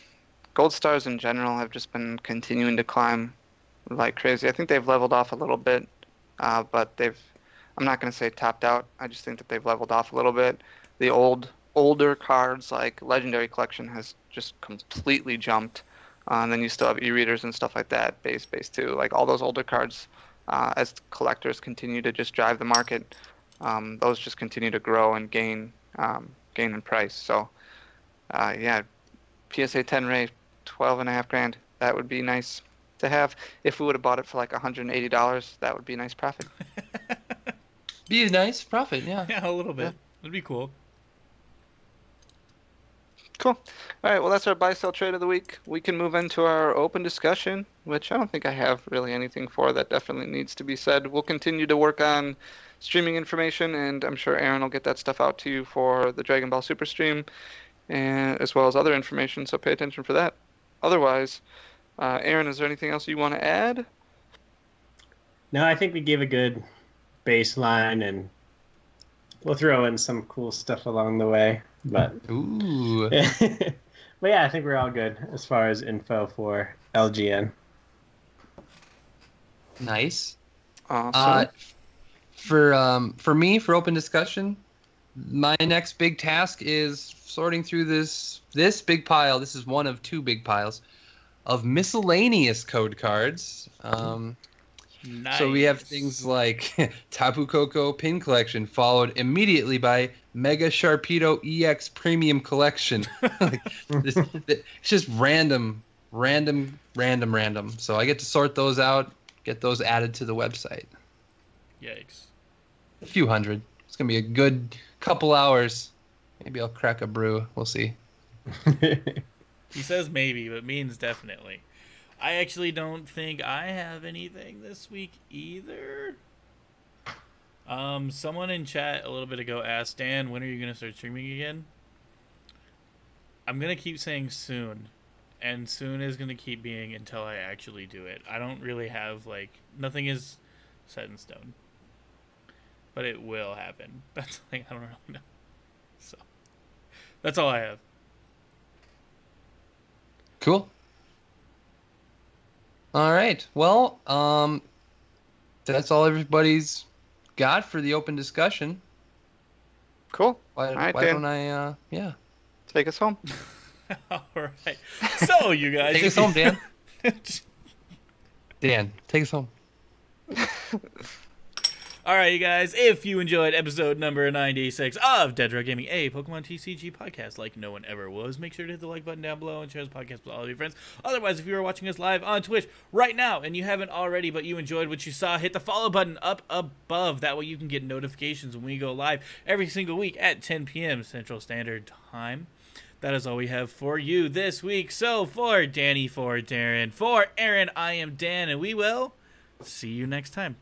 Gold Stars in general have just been continuing to climb like crazy. I think they've leveled off a little bit, but I'm not going to say topped out. I just think that they've leveled off a little bit. The older cards like Legendary Collection has just completely jumped. And then you still have e-readers and stuff like that, base 2. Like all those older cards, as collectors continue to just drive the market, those just continue to grow and gain in price. So, yeah, PSA 10 Ray, $12,500. That would be nice to have. If we would have bought it for like $180, that would be a nice profit.
Be a nice profit, yeah.
Yeah, a little bit. It'd be cool.
Cool. All right, well, that's our buy-sell trade of the week. We can move into our open discussion, which I don't think I have really anything for. That definitely needs to be said. We'll continue to work on streaming information, and I'm sure Aaron will get that stuff out to you for the Dragon Ball Super stream, and as well as other information, so pay attention for that. Otherwise, Aaron, is there anything else you want to add?
No, I think we gave a good baseline, and we'll throw in some cool stuff along the way. But
Ooh.
but yeah, I think we're all good as far as info for LGN.
Nice.
Awesome.
For me, for open discussion, my next big task is sorting through this big pile. This is one of 2 big piles of miscellaneous code cards.
Nice.
So we have things like Tapu Koko Pin Collection, followed immediately by Mega Sharpedo EX Premium Collection. It's just random. So I get to sort those out, get those added to the website.
Yikes.
A few hundred. It's going to be a good couple hours. Maybe I'll crack a brew. We'll see.
He says maybe, but means definitely. I actually don't think I have anything this week either. Someone in chat a little bit ago asked, Dan, when are you going to start streaming again? I'm going to keep saying soon. And soon is going to keep being until I actually do it. I don't really have, nothing is set in stone. But it will happen. That's I don't really know. So, that's all I have.
Cool. All right. Well, that's all everybody's got for the open discussion.
Cool.
Why
All right,
don't I, yeah.
Take us home.
All right. So, you guys.
Take us home, Dan. Dan, take us home.
All right, you guys. If you enjoyed episode number 96 of Dead Drug Gaming, a Pokemon TCG podcast like no one ever was, make sure to hit the like button down below and share this podcast with all of your friends. Otherwise, if you are watching us live on Twitch right now and you haven't already, but you enjoyed what you saw, hit the follow button up above. That way you can get notifications when we go live every single week at 10 p.m. Central Standard Time. That is all we have for you this week. So for Danny, for Darren, for Aaron, I am Dan, and we will see you next time.